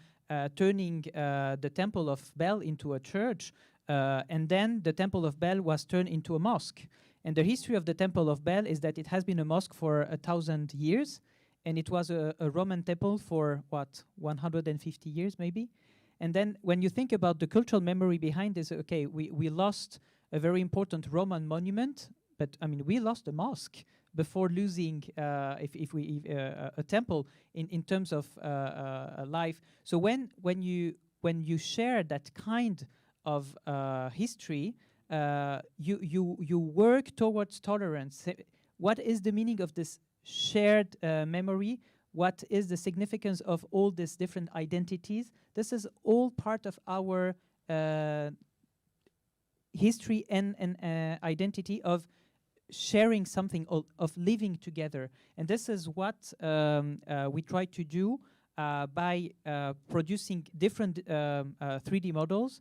turning the Temple of Bel into a church. And then the Temple of Bel was turned into a mosque. And the history of the Temple of Bel is that it has been a mosque for 1,000 years, and it was a Roman temple for, 150 years maybe? And then when you think about the cultural memory behind this, okay, we lost a very important Roman monument, but I mean, we lost a mosque before losing a temple in terms of life. So when you share that kind of history, you work towards tolerance. What is the meaning of this shared memory? What is the significance of all these different identities? This is all part of our history and identity of sharing something, of living together. And this is what we try to do by producing different 3D models.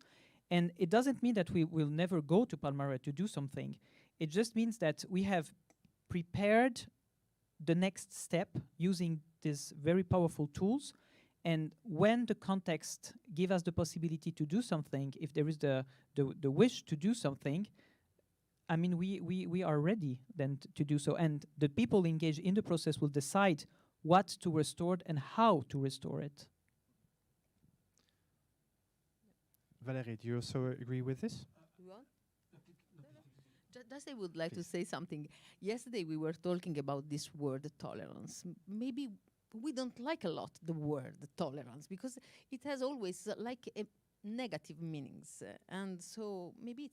And it doesn't mean that we will never go to Palmyra to do something. It just means that we have prepared the next step using these very powerful tools. And when the context gives us the possibility to do something, if there is the wish to do something, I mean, we are ready then to do so. And the people engaged in the process will decide what to restore and how to restore it. Valérie, do you also agree with this? Just I would like to say something. Yesterday we were talking about this word tolerance. Maybe we don't like a lot the word tolerance because it has always like a negative meanings, and so maybe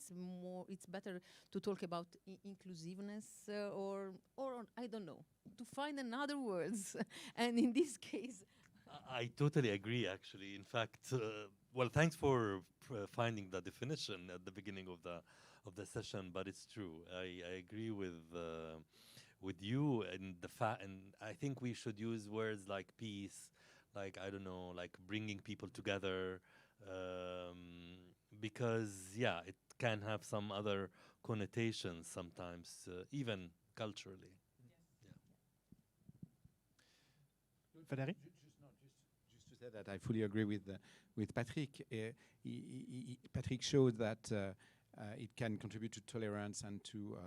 it's better to talk about inclusiveness or I don't know, to find another words. And in this case, I totally agree, actually. In fact, well, thanks for finding the definition at the beginning of the session. But it's true. I agree with you and and I think we should use words like peace, like I don't know, like bringing people together, because yeah, it can have some other connotations sometimes, even culturally. Valérie? Just to say that I fully agree with Patrick. Patrick showed that it can contribute to tolerance and to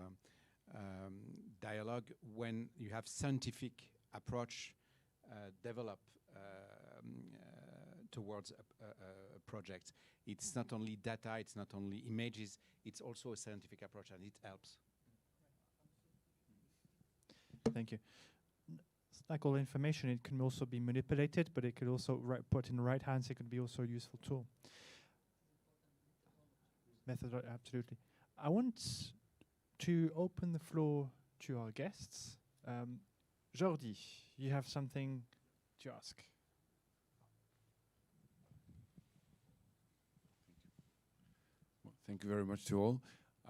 dialogue when you have scientific approach develop towards a project. It's not only data, it's not only images, it's also a scientific approach, and it helps. Thank you. It's like all information, it can also be manipulated, but it could also put in the right hands. It could be also a useful tool. Absolutely. I want to open the floor to our guests. Jordi, you have something to ask. Well, thank you very much to all.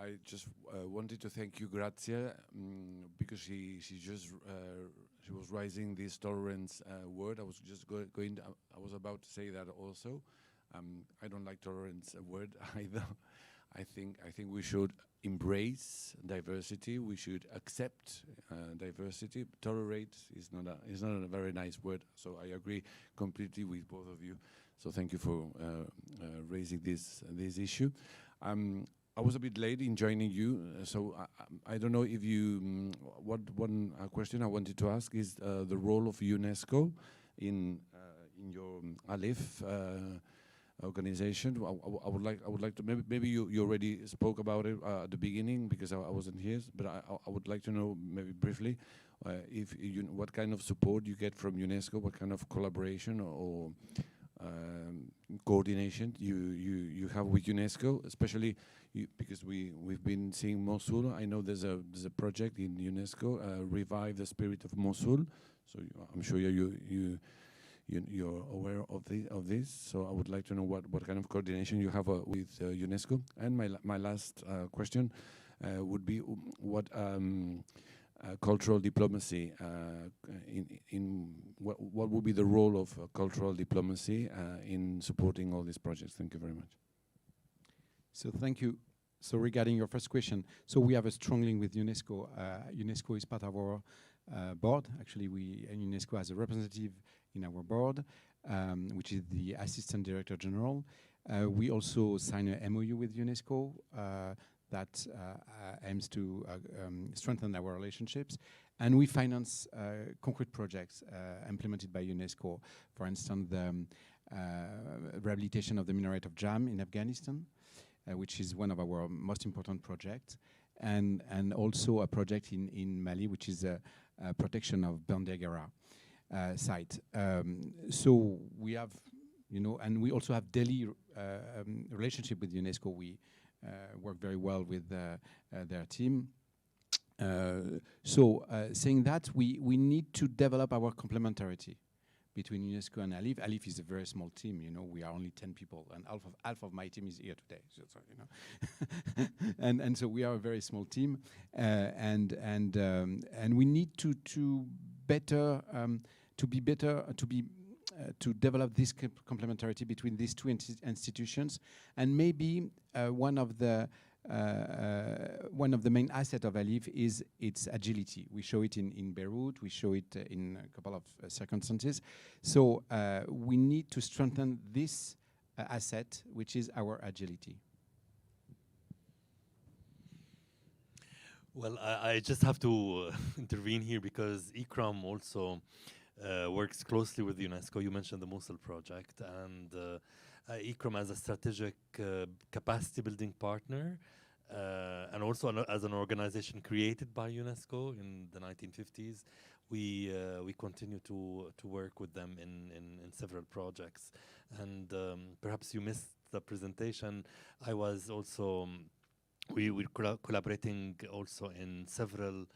I just wanted to thank you, Grazia, because she was raising this tolerance word. I was just going. I was about to say that also. I don't like tolerance word either. I think we should embrace diversity. We should accept diversity. Tolerate is not a very nice word. So I agree completely with both of you. So thank you for raising this issue. I was a bit late in joining you, so I don't know if you. One question I wanted to ask is the role of UNESCO in your ALIPH organization. I would like to maybe you already spoke about it at the beginning because I wasn't here, but I would like to know maybe briefly if what kind of support you get from UNESCO, what kind of collaboration or coordination you have with UNESCO, especially because we've been seeing Mosul. I know there's a project in UNESCO, Revive the Spirit of Mosul. So I'm sure you're aware of this. So I would like to know what kind of coordination you have with UNESCO. And my last question would be what cultural diplomacy in what would be the role of cultural diplomacy in supporting all these projects? Thank you very much. So thank you. So regarding your first question, so we have a strong link with UNESCO. UNESCO is part of our board. Actually, UNESCO has a representative in our board, which is the Assistant Director General. We also signed an MOU with UNESCO that aims to strengthen our relationships. And we finance concrete projects implemented by UNESCO. For instance, the rehabilitation of the minaret of Jam in Afghanistan, which is one of our most important projects. And also a project in Mali, which is a protection of Bandiagara site. So we have, and we also have daily relationship with UNESCO. We work very well with their team. Saying that, we need to develop our complementarity between UNESCO and ALIPH. ALIPH is a very small team, we are only 10 people, and half of my team is here today, and so we are a very small team, and we need to develop this complementarity between these two institutions, and maybe one of the main assets of ALIPH is its agility. We show it in Beirut, we show it in a couple of circumstances. So we need to strengthen this asset, which is our agility. Well, I just have to intervene here because ICRAM also works closely with UNESCO. You mentioned the Mosul project, and ICRAM as a strategic capacity building partner And also as an organization created by UNESCO in the 1950s, we continue to work with them in several projects. And perhaps you missed the presentation. I was also we were collaborating also in several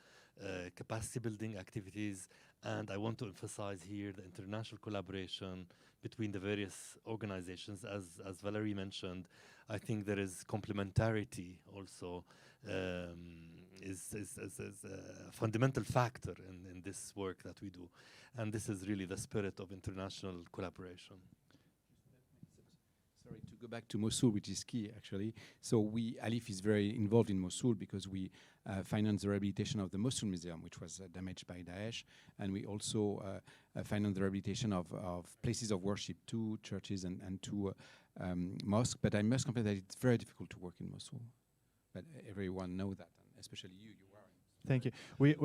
capacity building activities, and I want to emphasize here the international collaboration between the various organizations. As Valerie mentioned, I think there is complementarity also is a fundamental factor in this work that we do, and this is really the spirit of international collaboration. Sorry, to go back to Mosul, which is key actually. So Alif is very involved in Mosul because we finance the rehabilitation of the Mosul Museum, which was damaged by Daesh, and we also finance the rehabilitation of places of worship, 2 churches and 2 mosques. But I must confess that it's very difficult to work in Mosul. But everyone knows that, and especially you are. Thank you.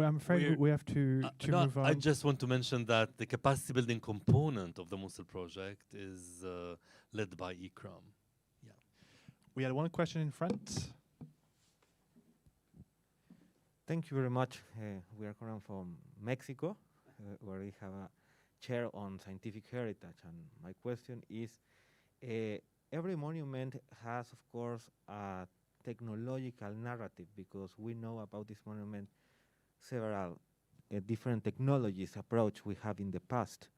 I'm afraid we have to move on. I just want to mention that the capacity building component of the Mosul project is led by ICRAM. Yeah. We had one question in front. Thank you very much. We are coming from Mexico, where we have a chair on scientific heritage. And my question is, every monument has, of course, a technological narrative, because we know about this monument several different technologies approach we have in the past.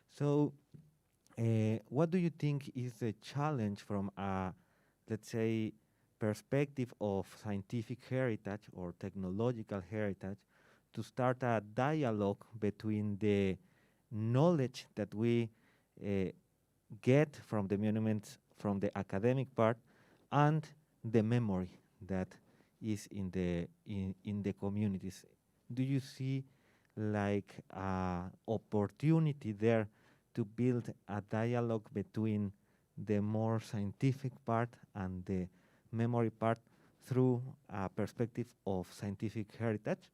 So what do you think is the challenge from a, let's say, perspective of scientific heritage or technological heritage to start a dialogue between the knowledge that we get from the monuments, from the academic part, and the memory that is in the communities? Do you see like an opportunity there to build a dialogue between the more scientific part and the memory part through a perspective of scientific heritage?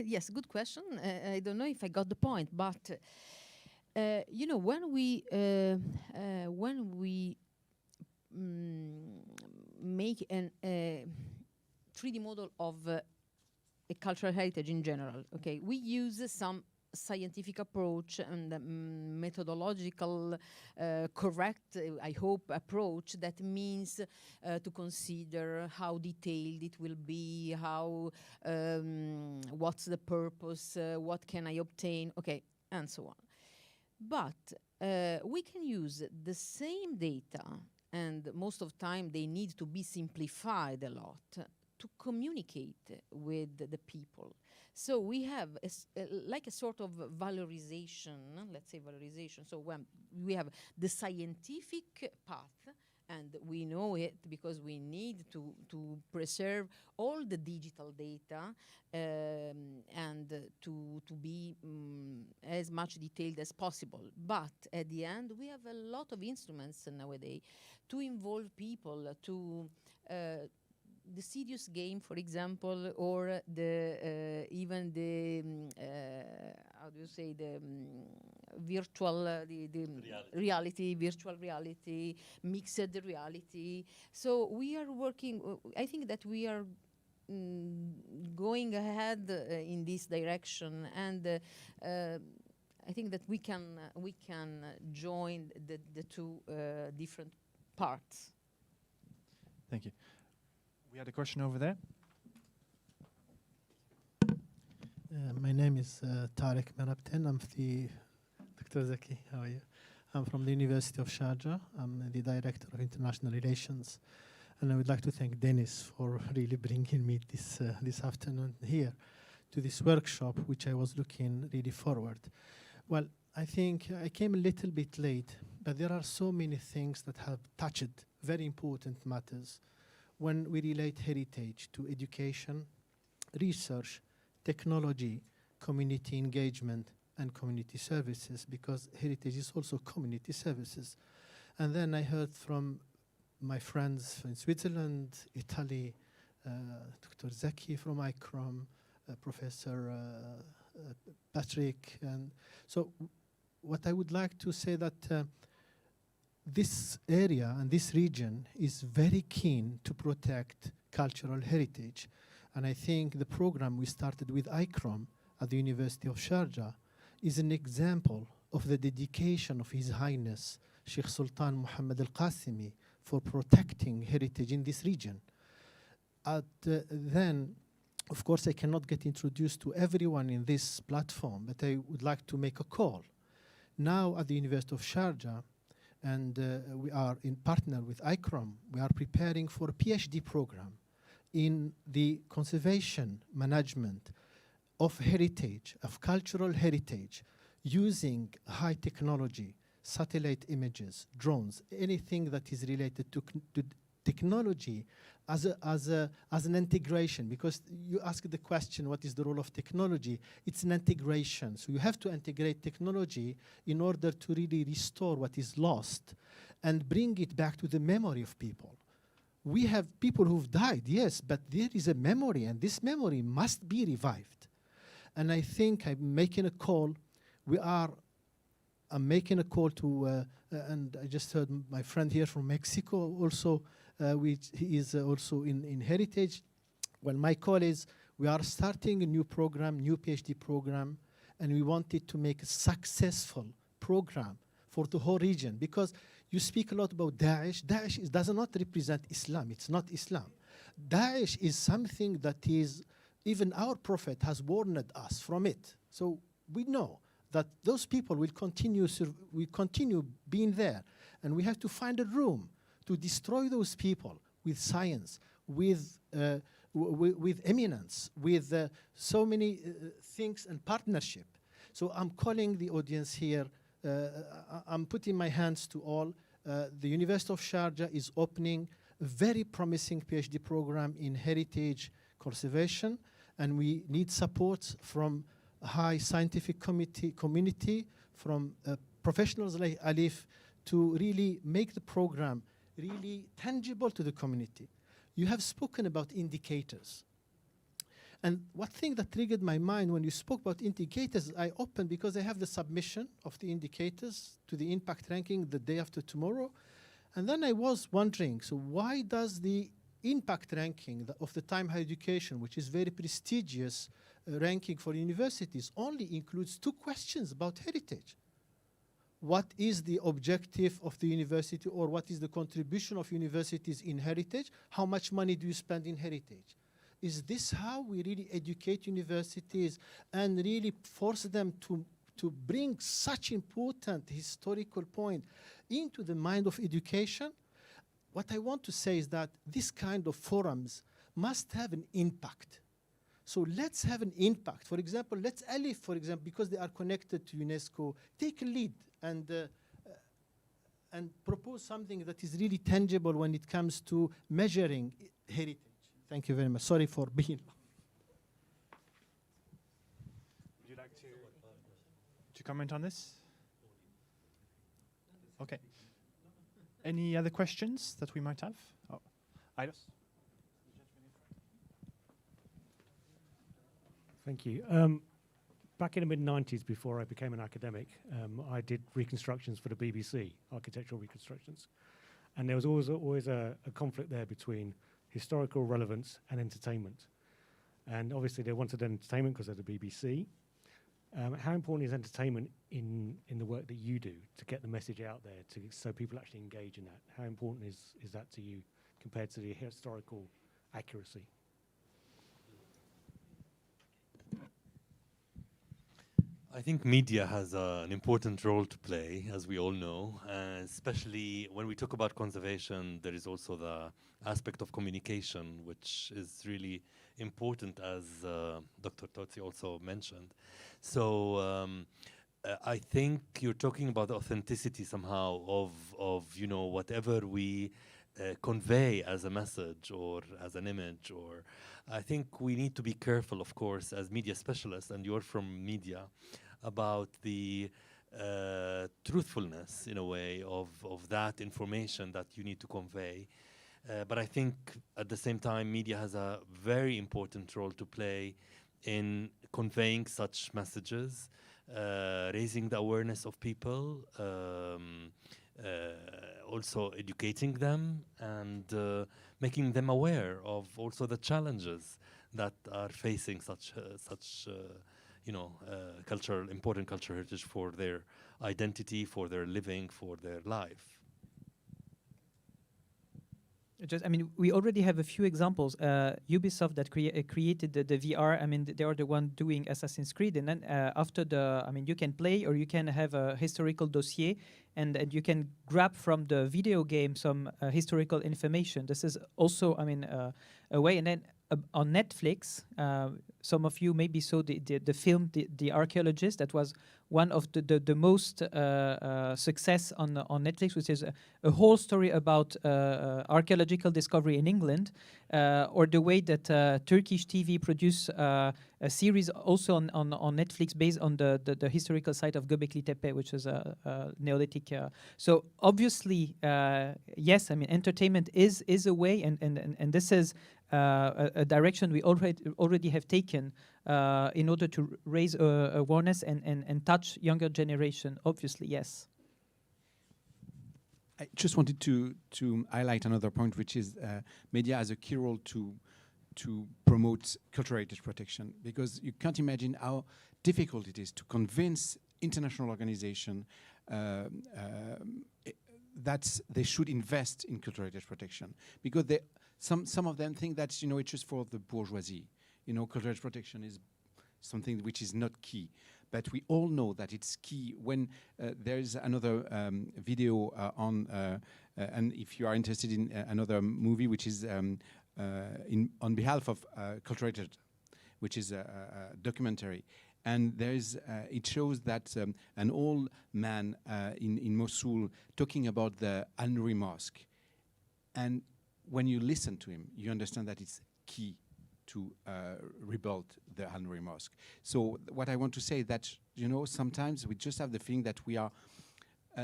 Yes, good question. I don't know if I got the point, but you know, when we make a 3D model of a cultural heritage in general, okay, we use some scientific approach and methodological correct, I hope, approach. That means to consider how detailed it will be, how what's the purpose, what can I obtain, okay, and so on. But we can use the same data, and most of the time they need to be simplified a lot to communicate with the people. So we have like a sort of valorization, let's say valorization. So when we have the scientific path, and we know it because we need to preserve all the digital data and to be as much detailed as possible. But at the end, we have a lot of instruments nowadays to involve people, to the serious game, for example, or the even the how do you say, the virtual the reality, virtual reality, mixed reality. So we are working. I think that we are going ahead in this direction, and I think that we can join the two different parts. Thank you. We had a question over there. My name is Tarek Merabten. I'm the Dr. Zaki. How are you? I'm from the University of Sharjah. I'm the Director of International Relations, and I would like to thank Dennis for really bringing me this afternoon here to this workshop, which I was looking really forward. Well, I think I came a little bit late, but there are so many things that have touched very important matters when we relate heritage to education, research, technology, community engagement, and community services, because heritage is also community services. And then I heard from my friends in Switzerland, Italy, Dr. Zaki from ICRAM, Professor Patrick. And so what I would like to say that this area and this region is very keen to protect cultural heritage. And I think the program we started with ICROM at the University of Sharjah is an example of the dedication of His Highness Sheikh Sultan Muhammad Al-Qasimi for protecting heritage in this region. Then, of course, I cannot get introduced to everyone in this platform, but I would like to make a call. Now at the University of Sharjah, and we are in partner with ICROM, we are preparing for a PhD program in the conservation management of heritage, of cultural heritage, using high technology, satellite images, drones, anything that is related to technology as an integration. Because you ask the question, what is the role of technology? It's an integration. So you have to integrate technology in order to really restore what is lost and bring it back to the memory of people. We have people who've died, yes, but there is a memory, and this memory must be revived. And I think I'm making a call. I'm making a call to, and I just heard my friend here from Mexico also, which he is also in heritage. Well, my call is, we are starting a new program, new PhD program, and we wanted to make a successful program for the whole region, because you speak a lot about Daesh. Daesh does not represent Islam. It's not Islam. Daesh is something that is, even our Prophet has warned us from it. So we know that those people will continue being there. And we have to find a room to destroy those people with science, with eminence, with so many things and partnership. So I'm calling the audience here. I'm putting my hands to all. The University of Sharjah is opening a very promising PhD program in heritage conservation, and we need support from a high scientific community, from professionals like Alif, to really make the program really tangible to the community. You have spoken about indicators. And one thing that triggered my mind when you spoke about indicators, I opened because I have the submission of the indicators to the impact ranking the day after tomorrow. And then I was wondering, so why does the impact ranking of the Time Higher Education, which is very prestigious ranking for universities, only includes 2 questions about heritage? What is the objective of the university, or what is the contribution of universities in heritage? How much money do you spend in heritage? Is this how we really educate universities and really force them to bring such important historical point into the mind of education? What I want to say is that this kind of forums must have an impact. So let's have an impact. For example, let's Alif, for example, because they are connected to UNESCO, take a lead and propose something that is really tangible when it comes to measuring heritage. Thank you very much. Sorry for being. Would you like to comment on this? Okay. Any other questions that we might have? Oh, Eidos? Thank you. Back in the mid-90s, before I became an academic, I did reconstructions for the BBC, architectural reconstructions. And there was always a conflict there between historical relevance and entertainment. And obviously they wanted entertainment because they're the BBC. How important is entertainment in the work that you do to get the message out there, so people actually engage in that? How important is that to you compared to the historical accuracy? I think media has an important role to play, as we all know, especially when we talk about conservation. There is also the aspect of communication, which is really important, as Dr. Totsi also mentioned. So I think you're talking about the authenticity somehow of whatever we convey as a message or as an image. Or I think we need to be careful, of course, as media specialists, and you're from media, about the truthfulness, in a way, of that information that you need to convey. But I think at the same time, media has a very important role to play in conveying such messages, raising the awareness of people, also educating them and making them aware of also the challenges that are facing such important cultural heritage for their identity, for their living, for their life. We already have a few examples. Ubisoft that created the VR. They are the one doing Assassin's Creed, and then after you can play or you can have a historical dossier, and you can grab from the video game some historical information. This is also, a way. And then on Netflix, some of you maybe saw the film, The Archaeologist. That was one of the most success on Netflix, which is a whole story about archaeological discovery in England, or the way that Turkish TV produced a series also on Netflix based on the historical site of Göbekli Tepe, which is a Neolithic. So obviously, yes, entertainment is a way, and this is a direction we already have taken in order to raise awareness and touch younger generation. Obviously, yes. I just wanted to highlight another point, which is media has a key role to promote cultural heritage protection, because you can't imagine how difficult it is to convince international organizations that they should invest in cultural heritage protection, because some of them think that it's just for the bourgeoisie. Cultural heritage protection is something which is not key. But we all know that it's key. When there is another video and if you are interested in another movie, which is on behalf of cultural heritage, which is a documentary, and it shows that an old man in Mosul talking about the Al-Nouri Mosque, and when you listen to him, you understand that it's key to rebuild the Al-Nouri Mosque. So what I want to say is that, sometimes we just have the feeling that we are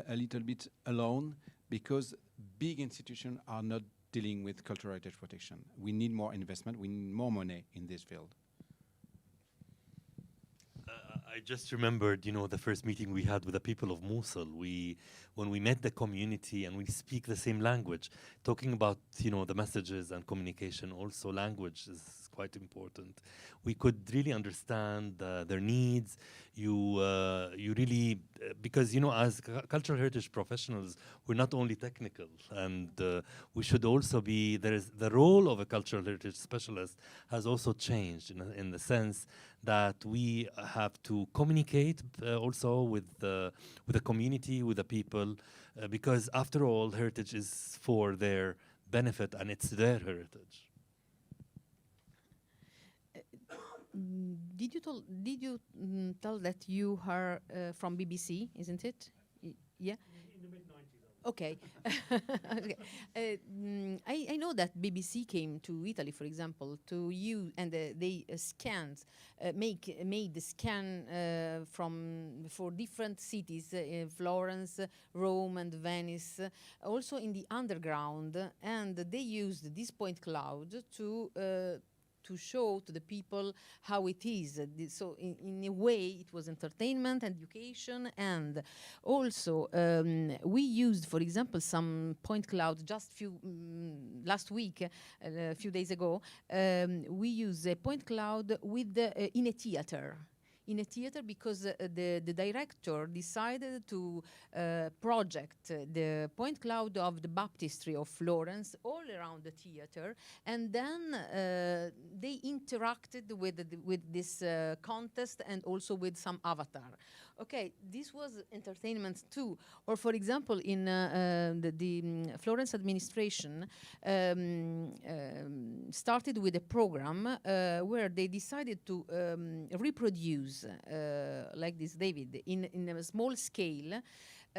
a little bit alone, because big institutions are not dealing with cultural heritage protection. We need more investment. We need more money in this field. I just remembered, the first meeting we had with the people of Mosul. When we met the community and we speak the same language, talking about, the messages and communication, also language is quite important. We could really understand their needs. You really, because, as cultural heritage professionals, we're not only technical, and we should also be, the role of a cultural heritage specialist has also changed in the sense that we have to communicate also with the community, with the people, because after all, heritage is for their benefit and it's their heritage. Did you tell that you are from BBC, isn't it? Yeah. In the mid-90s. Okay. Okay. I know that BBC came to Italy, for example, to use, and they scanned, made the scan for different cities, Florence, Rome, and Venice, also in the underground, and they used this point cloud to show to the people how it is. So in a way, it was entertainment, education, and also we used, for example, some point cloud just last week, a few days ago. We used a point cloud with in a theater. In a theater, because the director decided to project the point cloud of the baptistry of Florence all around the theater, and then they interacted with this contest and also with some avatar. Okay, this was entertainment too. Or for example, in the Florence administration started with a program where they decided to reproduce, like this, David, in a small scale,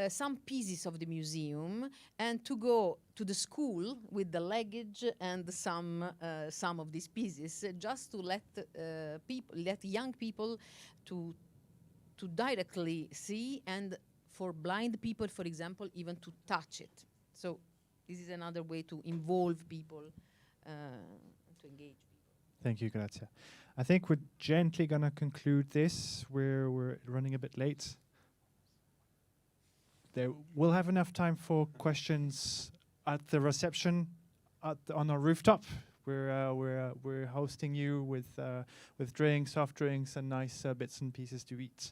some pieces of the museum, and to go to the school with the luggage and some of these pieces, just to let young people to directly see, and for blind people, for example, even to touch it. So this is another way to involve people, to engage people. Thank you, Grazia. I think we're gently going to conclude this. We're running a bit late. we'll have enough time for questions at the reception on our rooftop. We're hosting you with drinks, soft drinks, and nice bits and pieces to eat.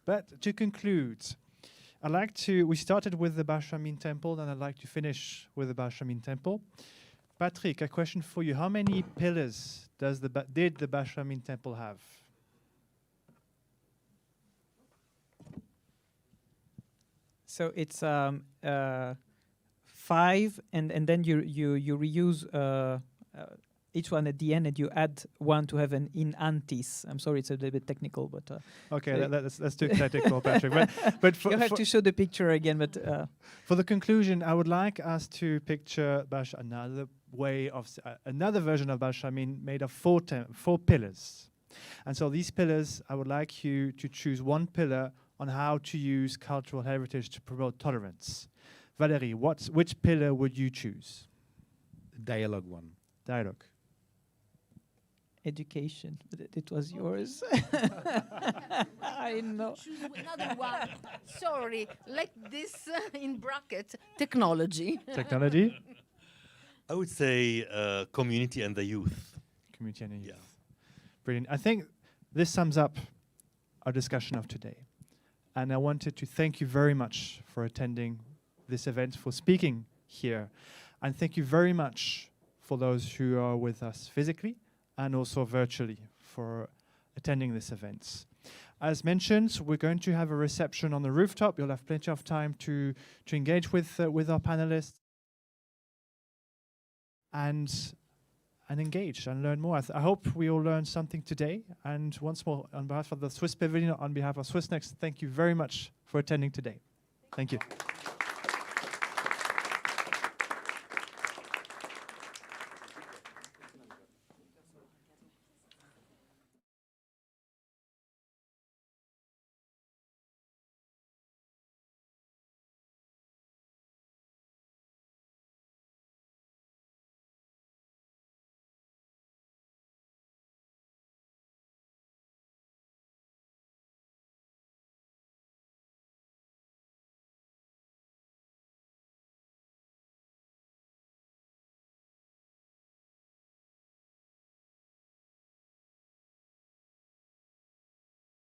But to conclude, we started with the Barshamin Temple, and I'd like to finish with the Barshamin Temple. Patrick, a question for you. How many pillars did the Barshamin Temple have? So it's 5, and then you reuse each one at the end, and you add one to have an in antis. I'm sorry, it's a little bit technical, but okay, let's do technical, Patrick. But you have to show the picture again. But for the conclusion, I would like us to picture another version of Barshamin made of 4 pillars. And so these pillars, I would like you to choose one pillar on how to use cultural heritage to promote tolerance. Valérie, which pillar would you choose? Dialogue one. Dialogue. Education. It was yours. I know. Choose another one. Sorry, like this in bracket, technology. Technology? I would say community and the youth. Community and the youth. Yeah. Brilliant. I think this sums up our discussion of today. And I wanted to thank you very much for attending this event, for speaking here. And thank you very much for those who are with us physically and also virtually for attending this event. As mentioned, we're going to have a reception on the rooftop. You'll have plenty of time to engage with our panelists and engage and learn more. I hope we all learned something today. And once more, on behalf of the Swiss Pavilion, on behalf of Swissnex, thank you very much for attending today. Thank you.